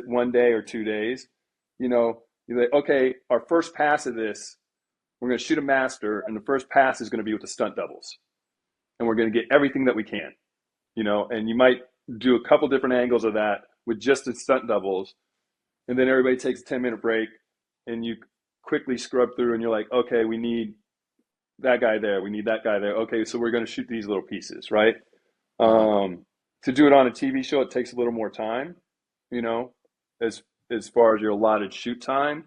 1 day or 2 days, you're like, okay, our first pass of this, we're going to shoot a master, and the first pass is going to be with the stunt doubles, and we're going to get everything that we can, and you might do a couple different angles of that with just the stunt doubles, and then everybody takes a 10-minute break, and you quickly scrub through, and you're like, okay, we need that guy there, we need that guy there. Okay, so we're going to shoot these little pieces, right? To do it on a TV show, it takes a little more time, as far as your allotted shoot time,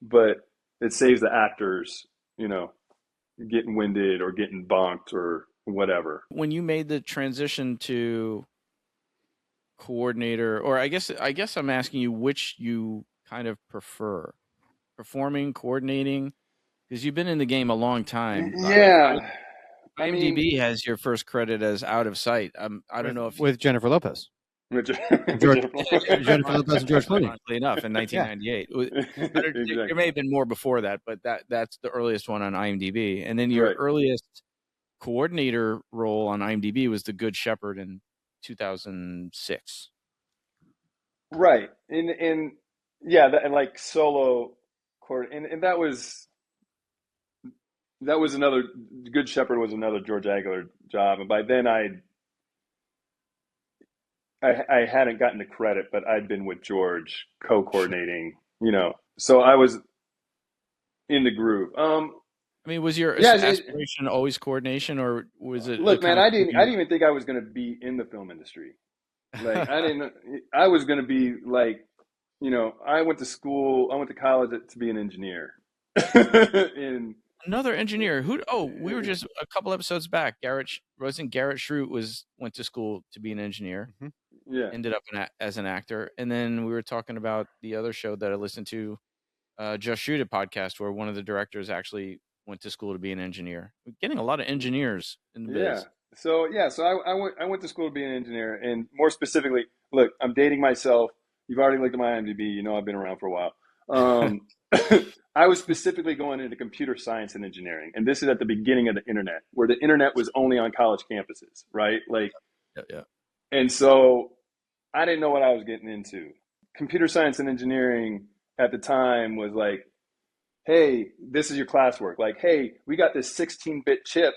but it saves the actors, getting winded or getting bonked or whatever. When you made the transition to coordinator, or I guess I'm asking you which you kind of prefer, performing, coordinating, because you've been in the game a long time. Yeah. IMDb has your first credit as Out of Sight. I don't know if with Jennifer Lopez. Jennifer Lopez and George Clooney. Enough in 1998. Exactly. There may have been more before that, but that's the earliest one on IMDb. And then your earliest coordinator role on IMDb was The Good Shepherd in 2006. Right, and yeah, and like solo and that was another Good Shepherd was another George Aguilar job, and by then I hadn't gotten the credit, but I'd been with George co-coordinating, so I was in the groove. Was your aspiration always coordination, or was it? Look, man, I didn't even think I was going to be in the film industry. Like I was going to be like, I went to college to be an engineer. Another engineer we were just a couple episodes back. Garrett Schrute went to school to be an engineer. Mm-hmm. Yeah. Ended up as an actor. And then we were talking about the other show that I listened to, Just Shoot It podcast, where one of the directors actually went to school to be an engineer. We're getting a lot of engineers in the biz. Yeah. So I went to school to be an engineer, and more specifically, look, I'm dating myself. You've already looked at my IMDb. I've been around for a while. I was specifically going into computer science and engineering, and this is at the beginning of the internet, where the internet was only on college campuses, right? Like, yeah. And so I didn't know what I was getting into. Computer science and engineering at the time was like, hey, this is your classwork. Like, hey, we got this 16-bit chip,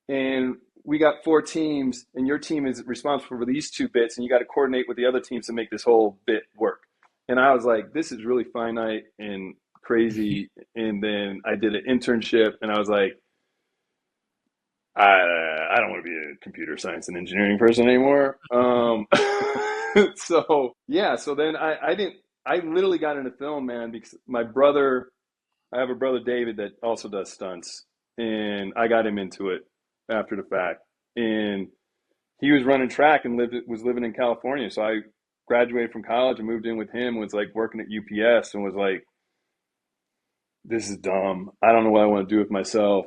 and we got 4 teams, and your team is responsible for these 2 bits, and you got to coordinate with the other teams to make this whole bit work. And I was like, this is really finite and crazy. And then I did an internship, and I was like, I don't want to be a computer science and engineering person anymore. So then I literally got into film, man, because I have a brother, David, that also does stunts, and I got him into it after the fact. And he was running track and was living in California. So I graduated from college and moved in with him, was like working at UPS, and was like, this is dumb. I don't know what I want to do with myself.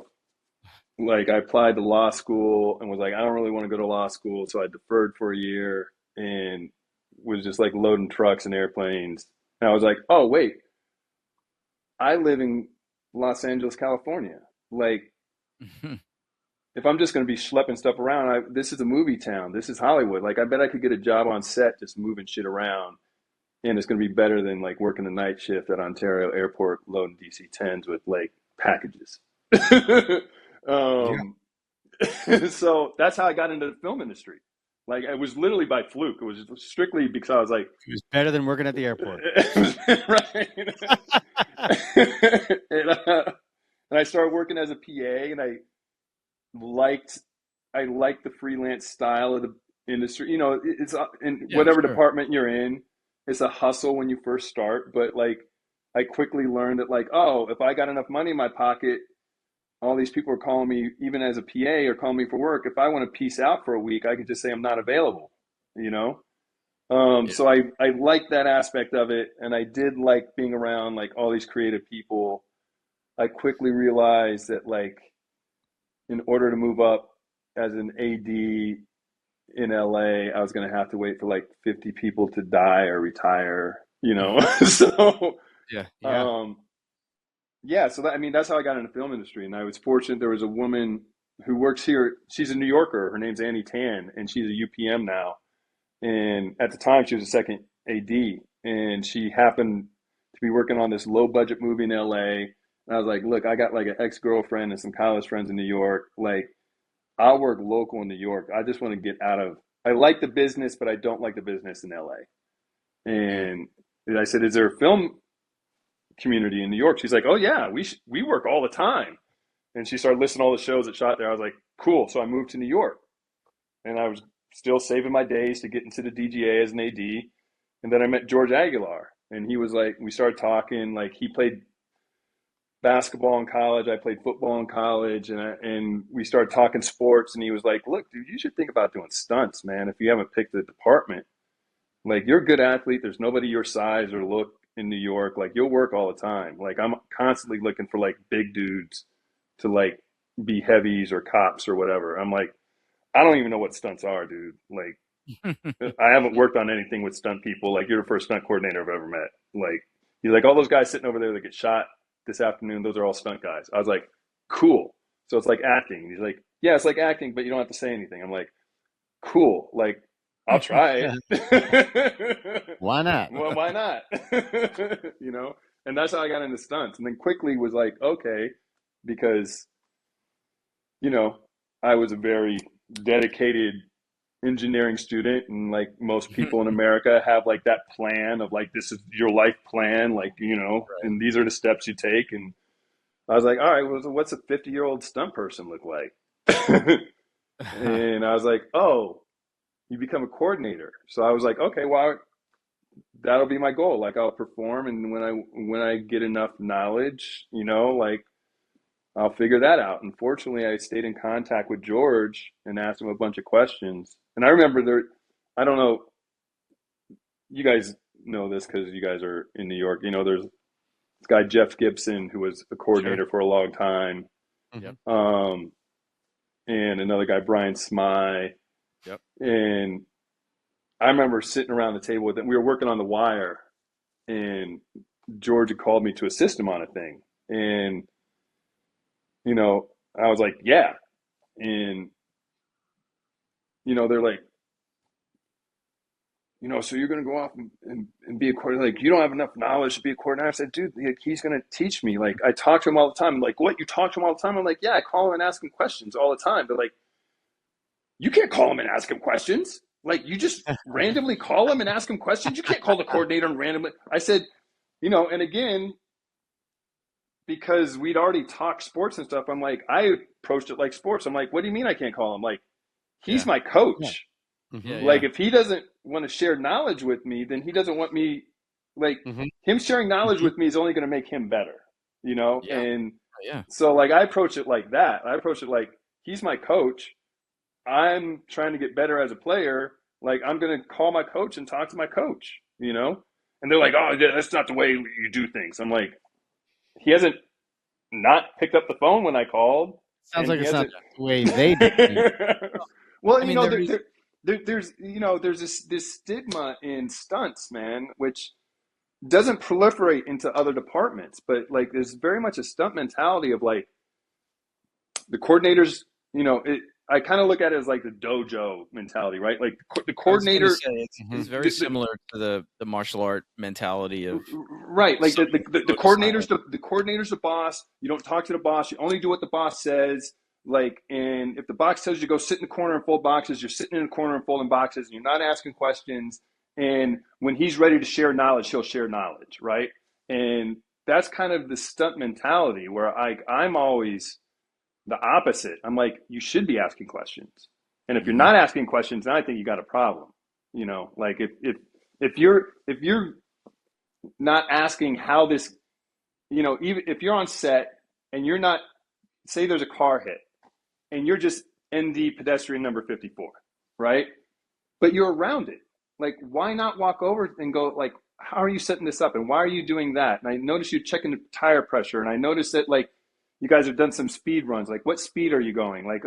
Like, I applied to law school and was like, I don't really want to go to law school. So I deferred for a year and was just like loading trucks and airplanes. And I was like, oh, wait, I live in Los Angeles, California. Like, if I'm just going to be schlepping stuff around, this is a movie town. This is Hollywood. Like, I bet I could get a job on set just moving shit around, and it's going to be better than like working the night shift at Ontario Airport loading DC-10s with like packages. So that's how I got into the film industry. Like, it was literally by fluke. It was strictly because I was like, it was better than working at the airport. Right. And I started working as a PA, and I liked the freelance style of the industry. You know, it's in whatever department you're in, it's a hustle when you first start. But like, I quickly learned that like, oh, if I got enough money in my pocket, all these people are calling me, even as a PA, or calling me for work. If I want to peace out for a week, I could just say I'm not available, you know? So I like that aspect of it. And I did like being around like all these creative people. I quickly realized that like, in order to move up as an AD in LA, I was going to have to wait for like 50 people to die or retire, you know? So, so that, I mean, that's how I got into the film industry. And I was fortunate. There was a woman who works here. She's a New Yorker. Her name's Annie Tan, and she's a UPM now. And at the time, she was a second AD, and she happened to be working on this low budget movie in LA. And I was like, look, I got like an ex-girlfriend and some college friends in New York. Like, I'll work local in New York. I just want to get out of, I like the business, but I don't like the business in LA. And I said, is there a film community in New York? She's like, oh yeah, we work all the time. And she started listing all the shows that shot there. I was like, cool. So I moved to New York, and I was still saving my days to get into the DGA as an AD. And then I met George Aguilar, and he was like, we started talking. Like, he played basketball in college, I played football in college, and we started talking sports. And he was like, look, dude, you should think about doing stunts, man. If you haven't picked the department, like, you're a good athlete. There's nobody your size or look in New York. Like, you'll work all the time. Like, I'm constantly looking for like big dudes to like be heavies or cops or whatever. I'm like, I don't even know what stunts are, dude. Like, I haven't worked on anything with stunt people. Like, you're the first stunt coordinator I've ever met. Like, he's like, all those guys sitting over there that get shot this afternoon, those are all stunt guys. I was like, cool. So it's like acting. He's like, yeah, it's like acting, but you don't have to say anything. I'm like, cool. Like, I'll try it. Why not? Well, why not? You know? And that's how I got into stunts. And then quickly was like, okay, because, you know, I was a very dedicated engineering student, and like most people in America have like that plan of like, this is your life plan, like, you know, and these are the steps you take. And I was like, all right, well, what's a 50-year-old stunt person look like? And I was like, oh, you become a coordinator. So I was like, okay, well, that'll be my goal. Like, I'll perform, and when I get enough knowledge, you know, like, I'll figure that out. And fortunately, I stayed in contact with George and asked him a bunch of questions. And I remember I don't know, you guys know this because you guys are in New York. You know, there's this guy, Jeff Gibson, who was a coordinator for a long time. Yep. And another guy, Brian Smy. Yep. And I remember sitting around the table with them. We were working on The Wire, and George had called me to assist him on a thing. And, you know, I was like, yeah. And, you know, they're like, you know, so you're going to go off and be a coordinator. Like, you don't have enough knowledge to be a coordinator. I said, dude, he's going to teach me. Like, I talk to him all the time. I'm like, what? You talk to him all the time? I'm like, yeah, I call him and ask him questions all the time. But like, you can't call him and ask him questions. Like, you just randomly call him and ask him questions. You can't call the coordinator and randomly. I said, you know, and again, because we'd already talked sports and stuff, I'm like, I approached it like sports. I'm like, what do you mean I can't call him? Like, he's my coach. Like, if he doesn't want to share knowledge with me, then he doesn't want me, like, him sharing knowledge with me is only going to make him better, you know? And so, like, I approach it like that. I approach it like, he's my coach. I'm trying to get better as a player. Like, I'm going to call my coach and talk to my coach, you know? And they're like, oh, that's not the way you do things. I'm like, he hasn't not picked up the phone when I called. Sounds like it's not the way they do things. Well, you know, there's you know, there's this stigma in stunts, man, which doesn't proliferate into other departments, but like, there's very much a stunt mentality of like, the coordinator's I kind of look at it as like the dojo mentality, right? Like the I was coordinator. say, it's very similar to the martial art mentality of right. Like the coordinator's style. the coordinator's the boss. You don't talk to the boss. You only do what the boss says. Like, and if the box tells you to go sit in the corner and fold boxes, you're sitting in the corner and folding boxes, and you're not asking questions. And when he's ready to share knowledge, he'll share knowledge, right? And that's kind of the stunt mentality where I'm always the opposite. I'm like, you should be asking questions. And if you're not asking questions, then I think you got a problem. Like if you're not asking how this, even if you're on set and you're not, say there's a car hit and you're just ND pedestrian number 54, right? But you're around it. Like, why not walk over and go, like, how are you setting this up? And why are you doing that? And I noticed you checking the tire pressure. And I noticed that, like, you guys have done some speed runs. Like, what speed are you going? Like,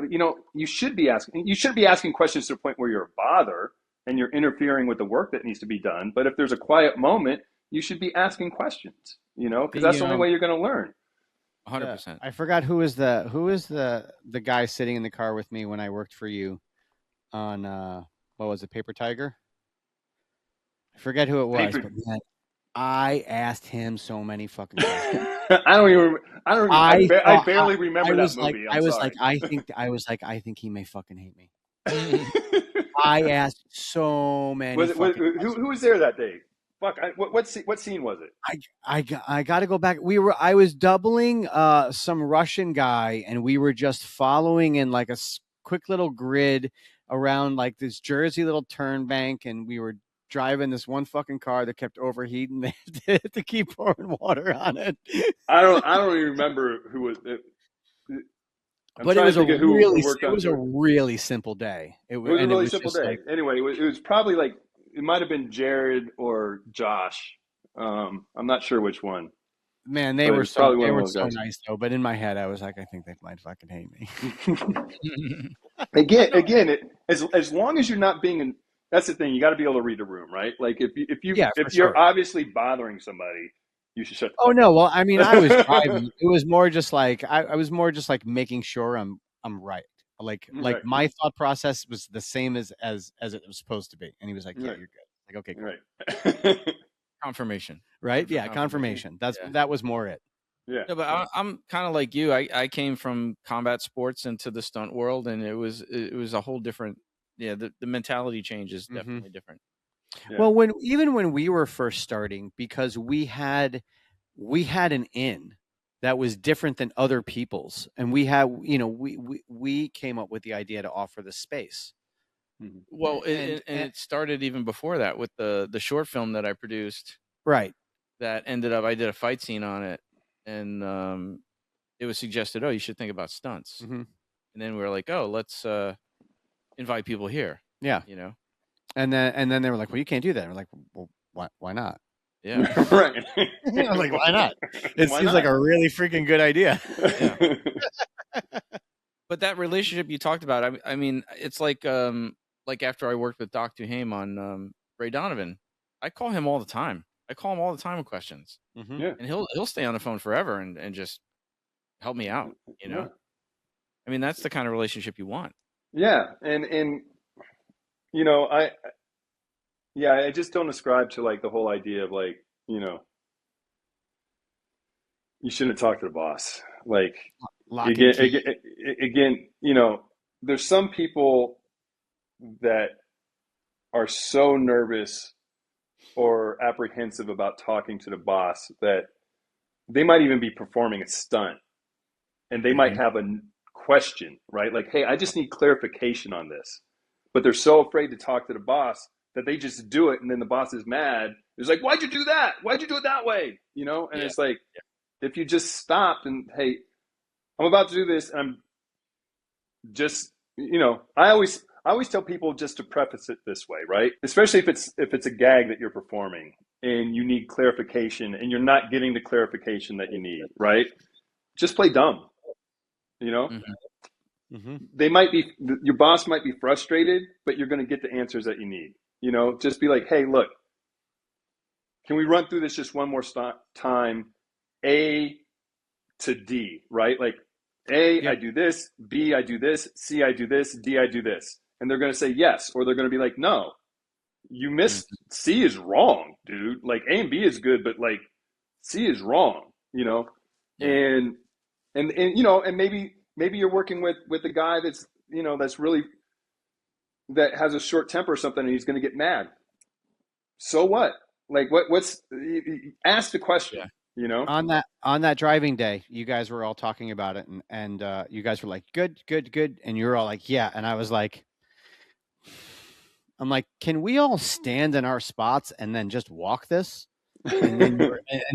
you should be asking questions to the point where you're a bother and you're interfering with the work that needs to be done. But if there's a quiet moment, you should be asking questions, because that's the only way you're going to learn. 100%. I forgot who was the guy sitting in the car with me when I worked for you on what was it, Paper Tiger? I forget who it was, but man, I asked him so many fucking questions. I barely remember that movie. I was like, I think he may fucking hate me. I asked so many. Who was there that day? Fuck, what scene was it? I got to go back. I was doubling some Russian guy, and we were just following in like a quick little grid around like this Jersey little turn bank, and we were driving this one fucking car that kept overheating. They had to keep pouring water on it. I don't even remember who was it. But it was a really simple day. It was a really simple day. Anyway, it was probably like, it might have been Jared or Josh. I'm not sure which one. Man, they were so nice though. But in my head, I was like, I think they might fucking hate me. Again, as long as you're not being that's the thing. You got to be able to read the room, right? Like if you're obviously bothering somebody, you should shut. Oh no! Well, I mean, I was driving. It was more just like I was more just like making sure I'm right. Like my thought process was the same as it was supposed to be. And he was like, "Yeah, you're good." Like, okay, cool. Right. Confirmation. Right? Yeah, confirmation. That was more it. Yeah. No, but I'm kind of like you. I came from combat sports into the stunt world, and it was a whole different. Yeah, the mentality change is definitely different. Yeah. Well, when we were first starting, because we had an in that was different than other people's, and we came up with the idea to offer the space. Well, it started even before that with the short film that I produced. Right. That ended up, I did a fight scene on it, and it was suggested, oh, you should think about stunts. And then we were like, oh, let's invite people here. Yeah. And then they were like, well, you can't do that. And we're like, well, why not? Yeah. Right. I was like, why not? It seems like a really freaking good idea. Yeah. But that relationship you talked about, I mean, it's like after I worked with Doc Duhame on Ray Donovan, I call him all the time. I call him all the time with questions. Yeah. And he'll stay on the phone forever and just help me out, Yeah. I mean, that's the kind of relationship you want. Yeah. And I just don't ascribe to like the whole idea of like, you shouldn't talk to the boss. Like again, there's some people that are so nervous or apprehensive about talking to the boss that they might even be performing a stunt and they might have a question, right? Like, hey, I just need clarification on this. But they're so afraid to talk to the boss that they just do it, and then the boss is mad. It's like, why'd you do that? Why'd you do it that way? And it's like, if you just stopped and, hey, I'm about to do this, and I'm just, I always tell people just to preface it this way, right? Especially if it's a gag that you're performing and you need clarification and you're not getting the clarification that you need, right? Just play dumb, They might be, your boss might be frustrated, but you're going to get the answers that you need. Just be like, hey, look, can we run through this just one more time? A to D, right? Like A, I do this, B, I do this, C, I do this, D, I do this. And they're going to say yes, or they're going to be like, no, you missed, C is wrong, dude. Like A and B is good, but like C is wrong, you know? Yeah. And you know, and maybe you're working with a guy that's, you know, that's really, that has a short temper or something, and he's going to get mad. So what? Like what's, ask the question, you know? On that driving day, you guys were all talking about it, and you guys were like, good. And you were all like, yeah. And I was like, I'm like, can we all stand in our spots and then just walk this? And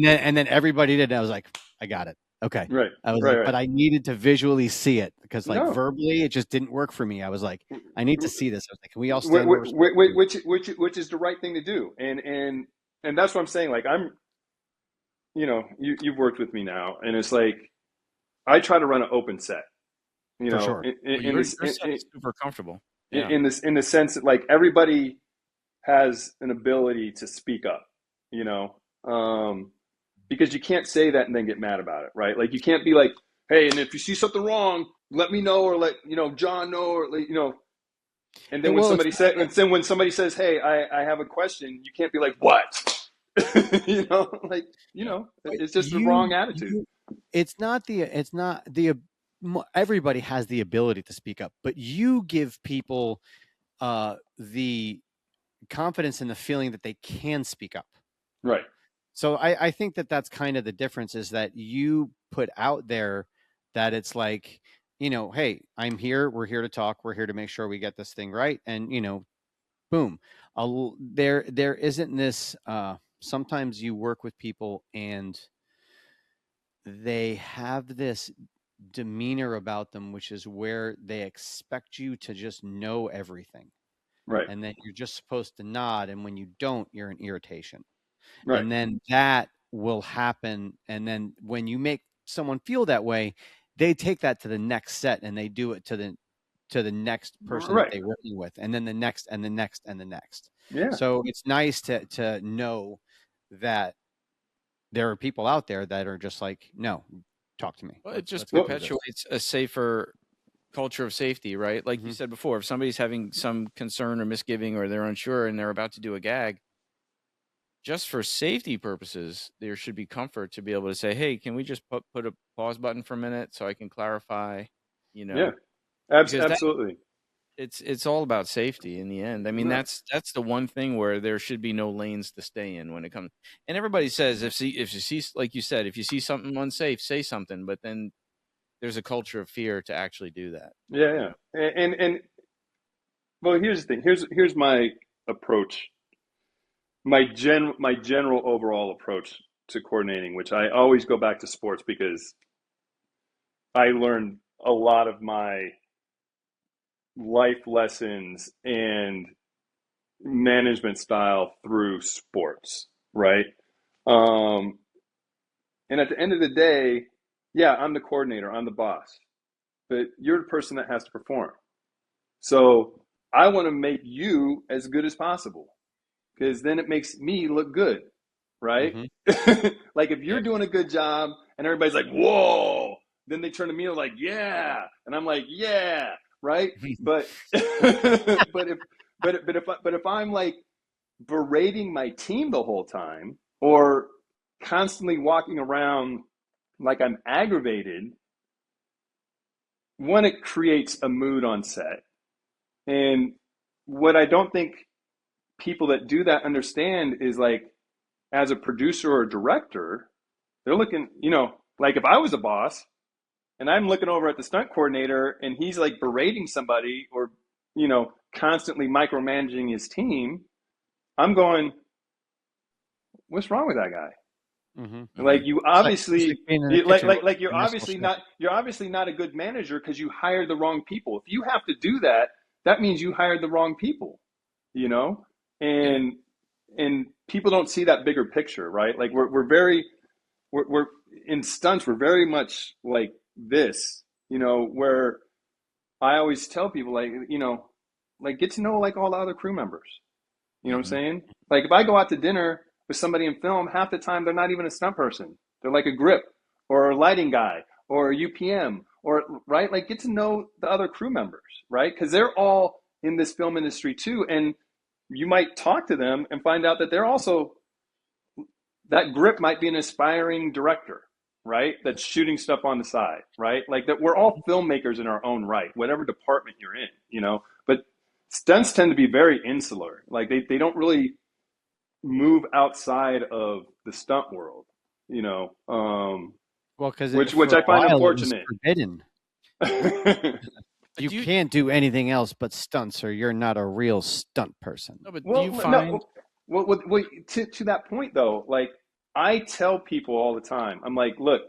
then everybody did. And I was like, I got it. Okay. Right. I was like, but I needed to visually see it, because verbally it just didn't work for me. I was like, I need to see this. I was like, can we all stand? Which is the right thing to do. And that's what I'm saying. Like, I'm, you know, you've worked with me now, and it's like, I try to run an open set, you know, sure. Your set is super comfortable. Yeah. In the sense that, like, everybody has an ability to speak up, you know, because you can't say that and then get mad about it, right? Like, you can't be like, hey, and if you see something wrong, let me know, or let, you know, John know, or, you know. And then when somebody says, hey, I have a question, you can't be like, what? You know, like, you know, it's just the wrong attitude. Everybody has the ability to speak up, but you give people the confidence and the feeling that they can speak up. Right. So I think that's kind of the difference, is that you put out there that it's like, you know, hey, I'm here. We're here to talk. We're here to make sure we get this thing right. And, you know, boom. There isn't this. Sometimes you work with people and they have this demeanor about them, which is where they expect you to just know everything. Right. And then you're just supposed to nod. And when you don't, you're an irritation. Right. And then that will happen. And then when you make someone feel that way, they take that to the next set and they do it to the next person that they're working with, and then the next and the next and the next. Yeah. So it's nice to know that there are people out there that are just like, no, talk to me. Well, it just perpetuates a safer culture of safety, right? Like you said before, if somebody's having some concern or misgiving, or they're unsure and they're about to do a gag, just for safety purposes, there should be comfort to be able to say, hey, can we just put a pause button for a minute so I can clarify, you know? Yeah, absolutely. It's all about safety in the end. I mean, that's the one thing where there should be no lanes to stay in when it comes. And everybody says, if you see, like you said, if you see something unsafe, say something. But then there's a culture of fear to actually do that. Yeah. And well, here's the thing. Here's my approach. My general overall approach to coordinating, which I always go back to sports, because I learned a lot of my life lessons and management style through sports, right? And at the end of the day, yeah, I'm the coordinator, I'm the boss, but you're the person that has to perform. So I want to make you as good as possible, because then it makes me look good, right? Like, if you're doing a good job and everybody's like, whoa, then they turn to me and like, yeah, and I'm like, yeah, right? But if I'm like berating my team the whole time, or constantly walking around like I'm aggravated, one, it creates a mood on set. And what I don't think people that do that understand is, like, as a producer or a director, they're looking, you know, like, if I was a boss and I'm looking over at the stunt coordinator and he's like berating somebody, or, you know, constantly micromanaging his team, I'm going, what's wrong with that guy? Like, you obviously, you're obviously not a good manager, because you hired the wrong people. If you have to do that, that means you hired the wrong people, you know? And people don't see that bigger picture, right? Like, we're in stunts, we're very much like this, you know, where I always tell people, like, you know, like, get to know, like, all the other crew members, you know what I'm saying? Like, if I go out to dinner with somebody in film, half the time they're not even a stunt person. They're like a grip, or a lighting guy, or a UPM, or right, like get to know the other crew members, right? Because they're all in this film industry too, and you might talk to them and find out that they're also, that grip might be an aspiring director, right? That's shooting stuff on the side, right? Like that we're all filmmakers in our own right, whatever department you're in, you know. But stunts tend to be very insular. Like they don't really move outside of the stunt world, you know. Well, because which I find unfortunate. Forbidden. You can't do anything else but stunts, or you're not a real stunt person. No, but do you find? Well, to that point though, like I tell people all the time, I'm like, look,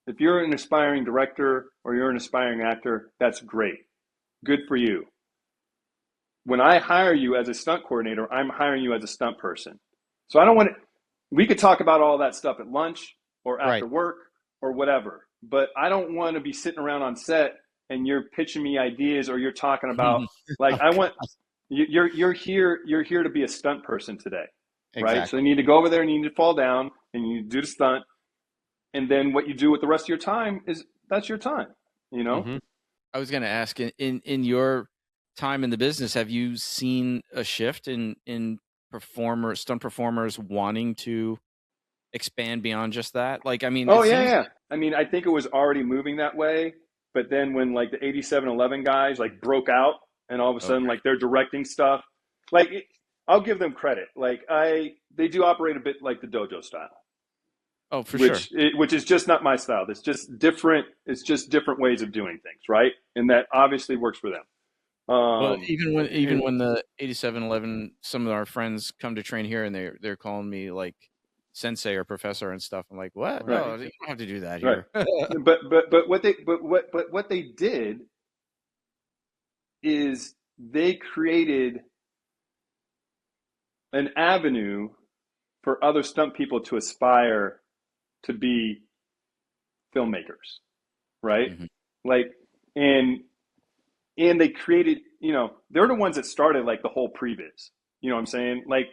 if you're an aspiring director or you're an aspiring actor, that's great, good for you. When I hire you as a stunt coordinator, I'm hiring you as a stunt person. So I don't want to. We could talk about all that stuff at lunch or after work or whatever, but I don't want to be sitting around on set and you're pitching me ideas or you're talking about like I want you're here to be a stunt person today, right? So you need to go over there and you need to fall down and you do the stunt, and then what you do with the rest of your time that's your time, you know. I was going to ask, in your time in the business, have you seen a shift in stunt performers wanting to expand beyond just that? Like, I mean, yeah. I mean, I think it was already moving that way, but then when like the 8711 guys like broke out and all of a sudden like they're directing stuff, like I'll give them credit. Like they do operate a bit like the dojo style. Oh, for sure. Which is just not my style. It's just different. It's just different ways of doing things, right? And that obviously works for them. Well, even when the 8711, some of our friends come to train here and they're calling me like sensei or professor and stuff. I'm like, what? Right. No, you don't have to do that here. Right. but what they did is they created an avenue for other stunt people to aspire to be filmmakers, right? Like, and they created, you know, they're the ones that started like the whole previs. You know what I'm saying? Like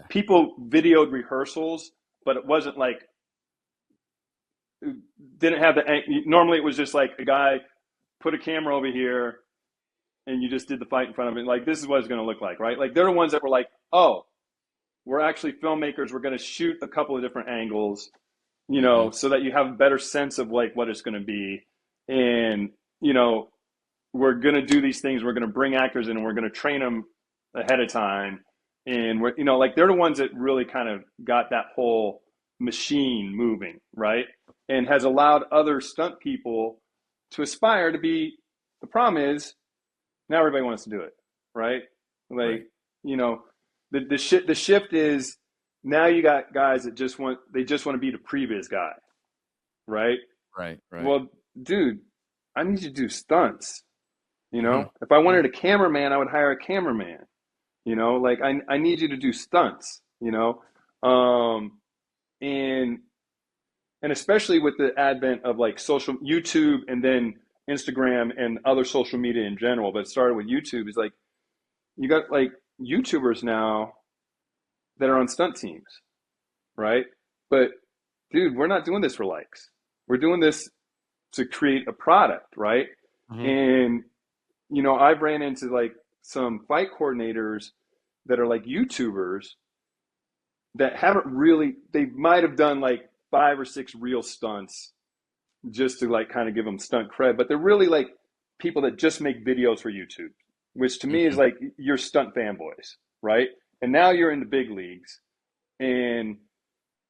people videoed rehearsals, but it wasn't like, didn't have normally it was just like a guy put a camera over here and you just did the fight in front of it. Like, this is what it's going to look like, right? Like they're the ones that were like, oh, we're actually filmmakers. We're going to shoot a couple of different angles, you know, so that you have a better sense of like what it's going to be. And, you know, we're going to do these things. We're going to bring actors in and we're going to train them ahead of time. And we're, you know, like they're the ones that really kind of got that whole machine moving, right? And has allowed other stunt people to aspire to be. The problem is now everybody wants to do it, right? Like, you know, the shift is now you got guys that just want to be the previs guy, right? Right. Well, dude, I need you to do stunts. You know, if I wanted a cameraman, I would hire a cameraman. You know, like I need you to do stunts. You know, and especially with the advent of like social YouTube and then Instagram and other social media in general, but it started with YouTube. Is like you got like YouTubers now that are on stunt teams, right? But dude, we're not doing this for likes. We're doing this to create a product, right? And you know, I've ran into like some fight coordinators that are like YouTubers that haven't really, they might have done like 5 or 6 real stunts just to like kind of give them stunt cred, but they're really like people that just make videos for YouTube, which to me is like you're stunt fanboys, right? And now you're in the big leagues and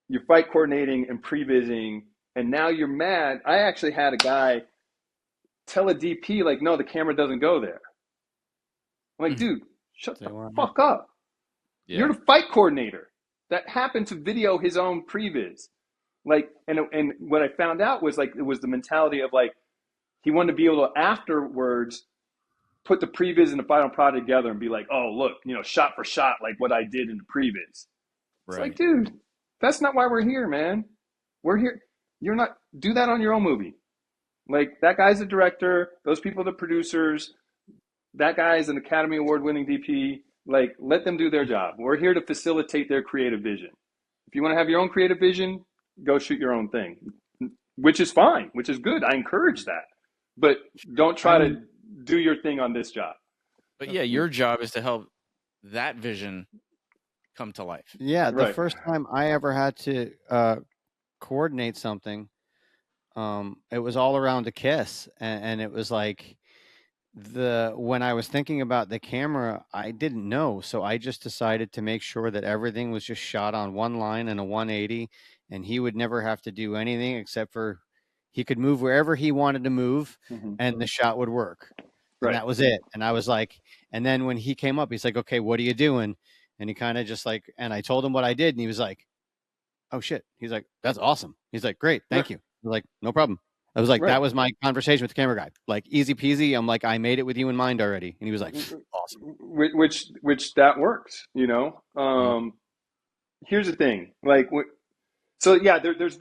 you're fight coordinating and prevising, and now you're mad. I actually had a guy tell a DP like, no, the camera doesn't go there. I'm like, dude, shut the fuck up. Yeah. You're the fight coordinator that happened to video his own previs. Like, and what I found out was like, it was the mentality of like, he wanted to be able to afterwards put the previs and the final product together and be like, oh, look, you know, shot for shot, like what I did in the previs. It's like, dude, that's not why we're here, man. We're here. You're not, do that on your own movie. Like, that guy's the director, those people are the producers, that guy's an Academy Award winning DP. Like, let them do their job. We're here to facilitate their creative vision. If you want to have your own creative vision, go shoot your own thing, which is fine, which is good. I encourage that. but don't try to do your thing on this job. But yeah, your job is to help that vision come to life. Yeah, the first time I ever had to coordinate something, it was all around a kiss, and it was like when I was thinking about the camera, I didn't know, so I just decided to make sure that everything was just shot on one line and a 180, and he would never have to do anything except for he could move wherever he wanted to move, and the shot would work. And that was it. And I was like, and then when he came up, he's like, okay, what are you doing? And he kind of just like, and I told him what I did, and he was like, oh shit. He's like, that's awesome. He's like, great, thank you. I was like, no problem. I was like, that was my conversation with the camera guy. Like, easy peasy. I'm like, I made it with you in mind already. And he was like, awesome. Which that works, you know. Here's the thing, like, so yeah, there's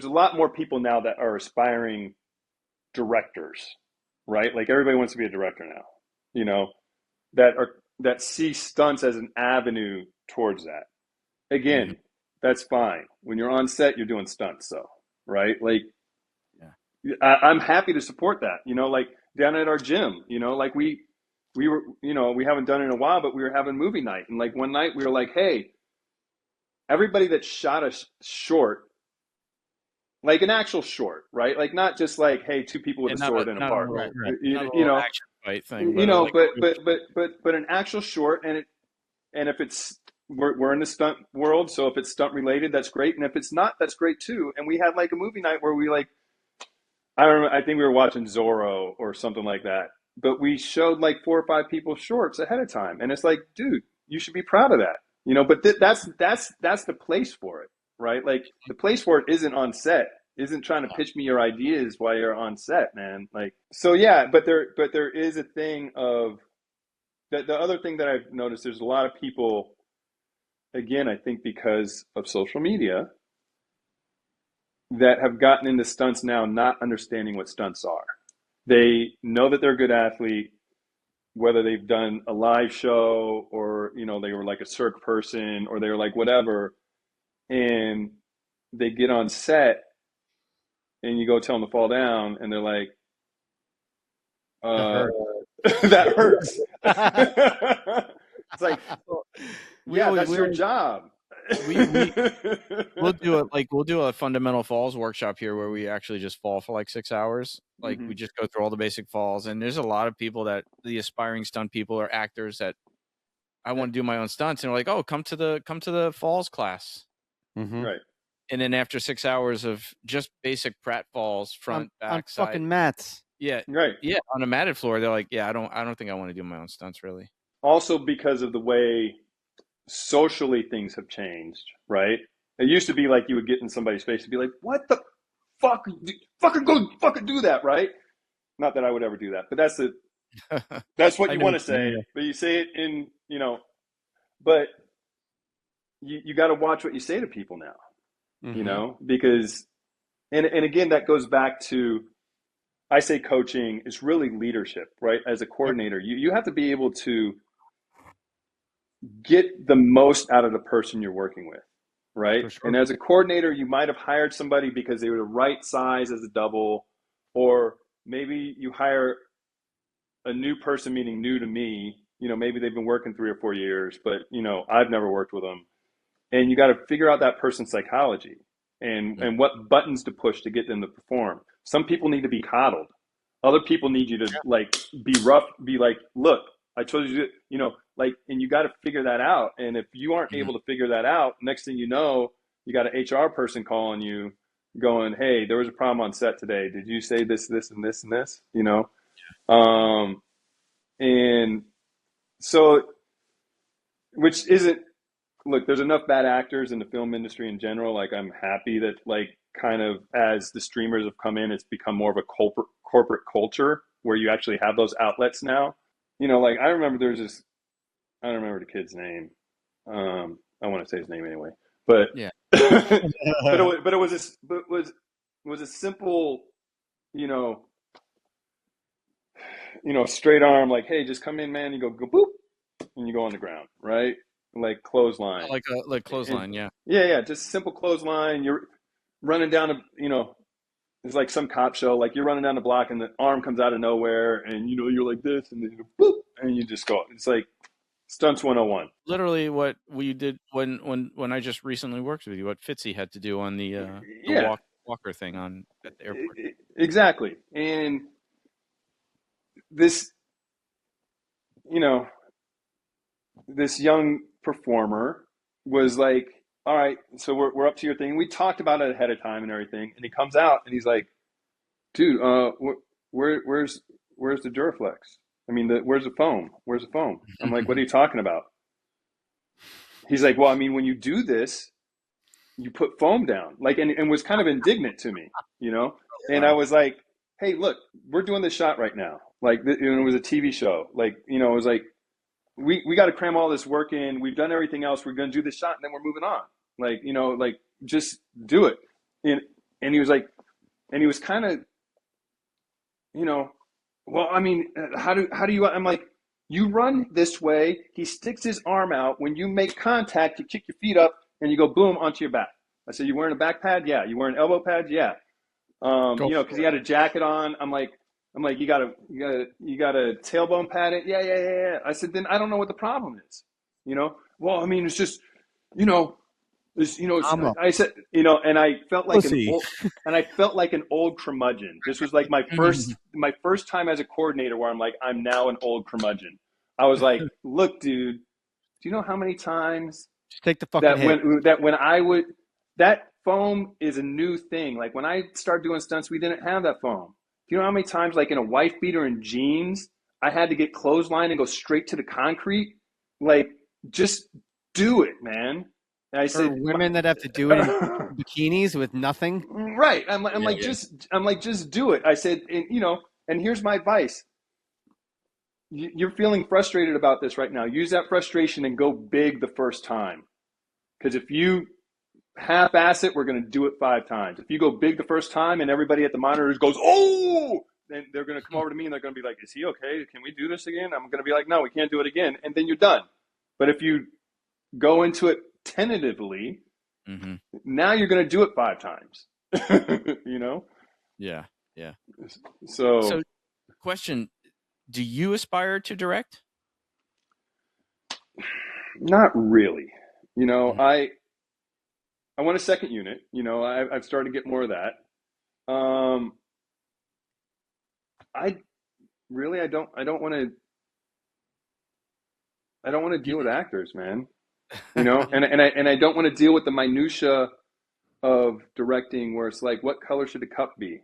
a lot more people now that are aspiring directors, right? Like, everybody wants to be a director now, you know, that see stunts as an avenue towards that. Again, that's fine. When you're on set, you're doing stunts, so. Right? Like, I'm happy to support that, you know, like down at our gym, you know, like we were, you know, we haven't done it in a while, but we were having movie night. And like one night we were like, hey, everybody that shot a short, like an actual short, right? Like, not just like, hey, two people with a sword in a park, you know, action fight thing, you know, but an actual short. And if it's, we're in the stunt world, so if it's stunt related, that's great, and if it's not, that's great too. And we had like a movie night where we, like, I think we were watching Zorro or something like that, but we showed like 4 or 5 people shorts ahead of time, and it's like, dude, you should be proud of that, you know. But that's the place for it, right? Like, the place for it isn't on set, isn't trying to pitch me your ideas while you're on set, man. Like, so yeah, but there is a thing of the other thing that I've noticed. There's a lot of people. Again, I think because of social media, that have gotten into stunts now not understanding what stunts are. They know that they're a good athlete, whether they've done a live show or, you know, they were like a circ person or they were like whatever, and they get on set and you go tell them to fall down and they're like, that hurts. It's like, that's your job. We'll do a fundamental falls workshop here where we actually just fall for like 6 hours. Like, we just go through all the basic falls, and there's a lot of people that the aspiring stunt people or actors that I want to do my own stunts, and they're like, oh, come to the falls class. Right. And then after 6 hours of just basic prat falls, front, back, side, fucking mats. Yeah. Right. Yeah. On a matted floor, they're like, yeah, I don't think I want to do my own stunts, really. Also, because of the way socially things have changed, right? It used to be like you would get in somebody's face and be like, what the fuck? Fucking go fucking do that, right? Not that I would ever do that, but that's what you want to say. But you say it in, you know, but you got to watch what you say to people now, you know, because, and again, that goes back to, I say coaching is really leadership, right? As a coordinator, you have to be able to get the most out of the person you're working with, right? Sure. And as a coordinator, you might have hired somebody because they were the right size as a double, or maybe you hire a new person, meaning new to me, you know, maybe they've been working 3 or 4 years, but, you know, I've never worked with them. And you got to figure out that person's psychology and what buttons to push to get them to perform. Some people need to be coddled. Other people need you to like be rough, be like, look, I told you to, you know, like, and you got to figure that out. And if you aren't able to figure that out, next thing you know, you got an HR person calling you going, hey, there was a problem on set today. Did you say this, this, and this, and this, you know? And so, which isn't, look, there's enough bad actors in the film industry in general. Like, I'm happy that, like, kind of as the streamers have come in, it's become more of a corporate culture where you actually have those outlets now. You know, like, I remember there's this, I don't remember the kid's name. I want to say his name anyway, but yeah, but it was a simple, you know, straight arm, like, hey, just come in, man. You go boop, and you go on the ground, right? Like clothesline, like clothesline, yeah, just simple clothesline. You're running down a, you know, it's like some cop show, like you're running down the block and the arm comes out of nowhere and you're like this and then you go, boop, and you just go. It's like Stunts 101. Literally what we did when I just recently worked with you, what Fitzy had to do on the walker thing at the airport. Exactly. And this, this young performer was like, all right, so we're up to your thing. We talked about it ahead of time and everything. And he comes out and he's like, dude, where's the Duraflex? I mean, where's the foam? Where's the foam? I'm like, what are you talking about? He's like, well, I mean, when you do this, you put foam down, like, and was kind of indignant to me, And I was like, hey, look, we're doing this shot right now. Like, it was a TV show. Like, it was like, we got to cram all this work in. We've done everything else. We're going to do this shot and then we're moving on. Like, like just do it. And he was like, and he was kind of, well, I mean, how do you, I'm like, you run this way. He sticks his arm out. When you make contact, you kick your feet up and you go boom onto your back. I said, you wearing a back pad? Yeah. You wearing elbow pads? Yeah. Cause he had a jacket on. I'm like, you got a tailbone pad it? Yeah. I said, then I don't know what the problem is. Well, I mean, it's just, I said, and I felt like an old curmudgeon. This was like my first time as a coordinator where I'm like, I'm now an old curmudgeon. I was like, look, dude, do you know how many times just take the fucking hit. That foam is a new thing. Like when I started doing stunts, we didn't have that foam. Do you know how many times, like in a wife beater and jeans, I had to get clothesline and go straight to the concrete? Like, just do it, man. And I said, women that have to do it in bikinis with nothing. Right. I'm like, just do it. I said, and here's my advice. You're feeling frustrated about this right now. Use that frustration and go big the first time. Because if you half-ass it, we're going to do it 5 times. If you go big the first time and everybody at the monitors goes, oh, then they're going to come over to me and they're going to be like, is he okay? Can we do this again? I'm going to be like, no, we can't do it again. And then you're done. But if you go into it tentatively, now you're going to do it 5 times. Yeah. So question, do you aspire to direct? Not really. I want a second unit. I've started to get more of that. I don't want to deal with actors, man. And I don't want to deal with the minutia of directing where it's like, what color should the cup be?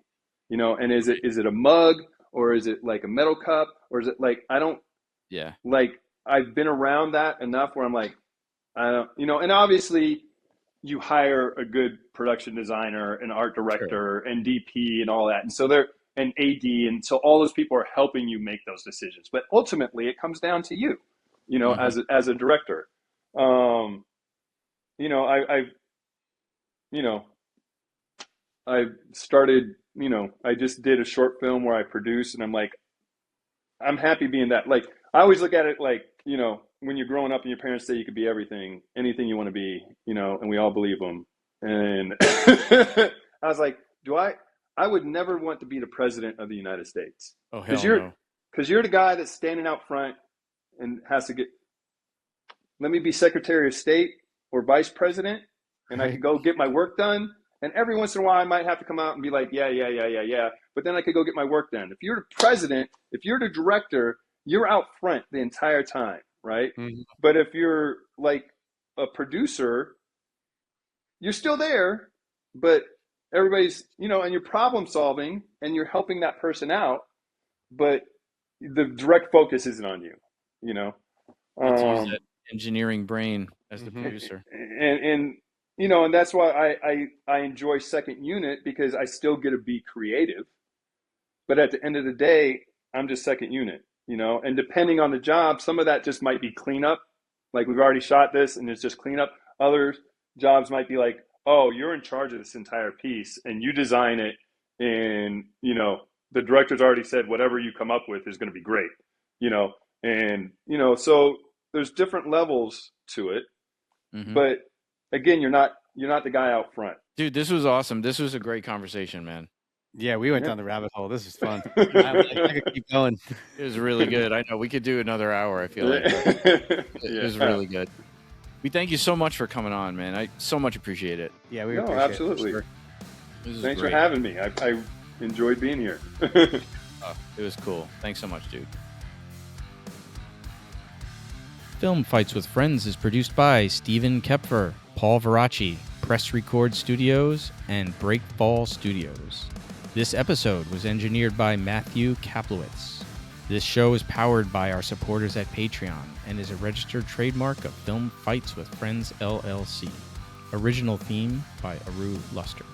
And is it a mug or is it like a metal cup or is it like, I've been around that enough where I'm like, I don't, and obviously you hire a good production designer, an art director, and DP and all that. And so they're an AD. And so all those people are helping you make those decisions. But ultimately it comes down to you, as a director. I've started, I just did a short film where I produced and I'm like, I'm happy being that. Like, I always look at it like, when you're growing up and your parents say you could be everything, anything you want to be, and we all believe them. And I was like, I would never want to be the president of the United States. Oh, hell no. Because you're the guy that's standing out front and has to let me be Secretary of State or Vice President, and I could go get my work done. And every once in a while, I might have to come out and be like, yeah. But then I could go get my work done. If you're the president, if you're the director, you're out front the entire time, right? Mm-hmm. But if you're like a producer, you're still there, but everybody's, and you're problem solving and you're helping that person out, but the direct focus isn't on you, Let's use that engineering brain as the producer. And that's why I enjoy second unit, because I still get to be creative. But at the end of the day, I'm just second unit, and depending on the job, some of that just might be cleanup. Like, we've already shot this and it's just cleanup. Other jobs might be like, oh, you're in charge of this entire piece and you design it. And, the director's already said whatever you come up with is going to be great, so there's different levels to it. Mm-hmm. But again, you're not the guy out front. Dude, this was awesome. This was a great conversation, man. Yeah, we went down the rabbit hole. This is fun. I could keep going. It was really good. I know we could do another hour. I feel like it was really good. We thank you so much for coming on, man. I so much appreciate it. Yeah, we absolutely. It Thanks for having me. I enjoyed being here. It was cool. Thanks so much, dude. Film Fights with Friends is produced by Stephen Koepfer, Paul Varacchi, Press Record Studios, and Breakfall Studios. This episode was engineered by Matthew Kaplowitz. This show is powered by our supporters at Patreon and is a registered trademark of Film Fights with Friends, LLC. Original theme by Ahrue Luster.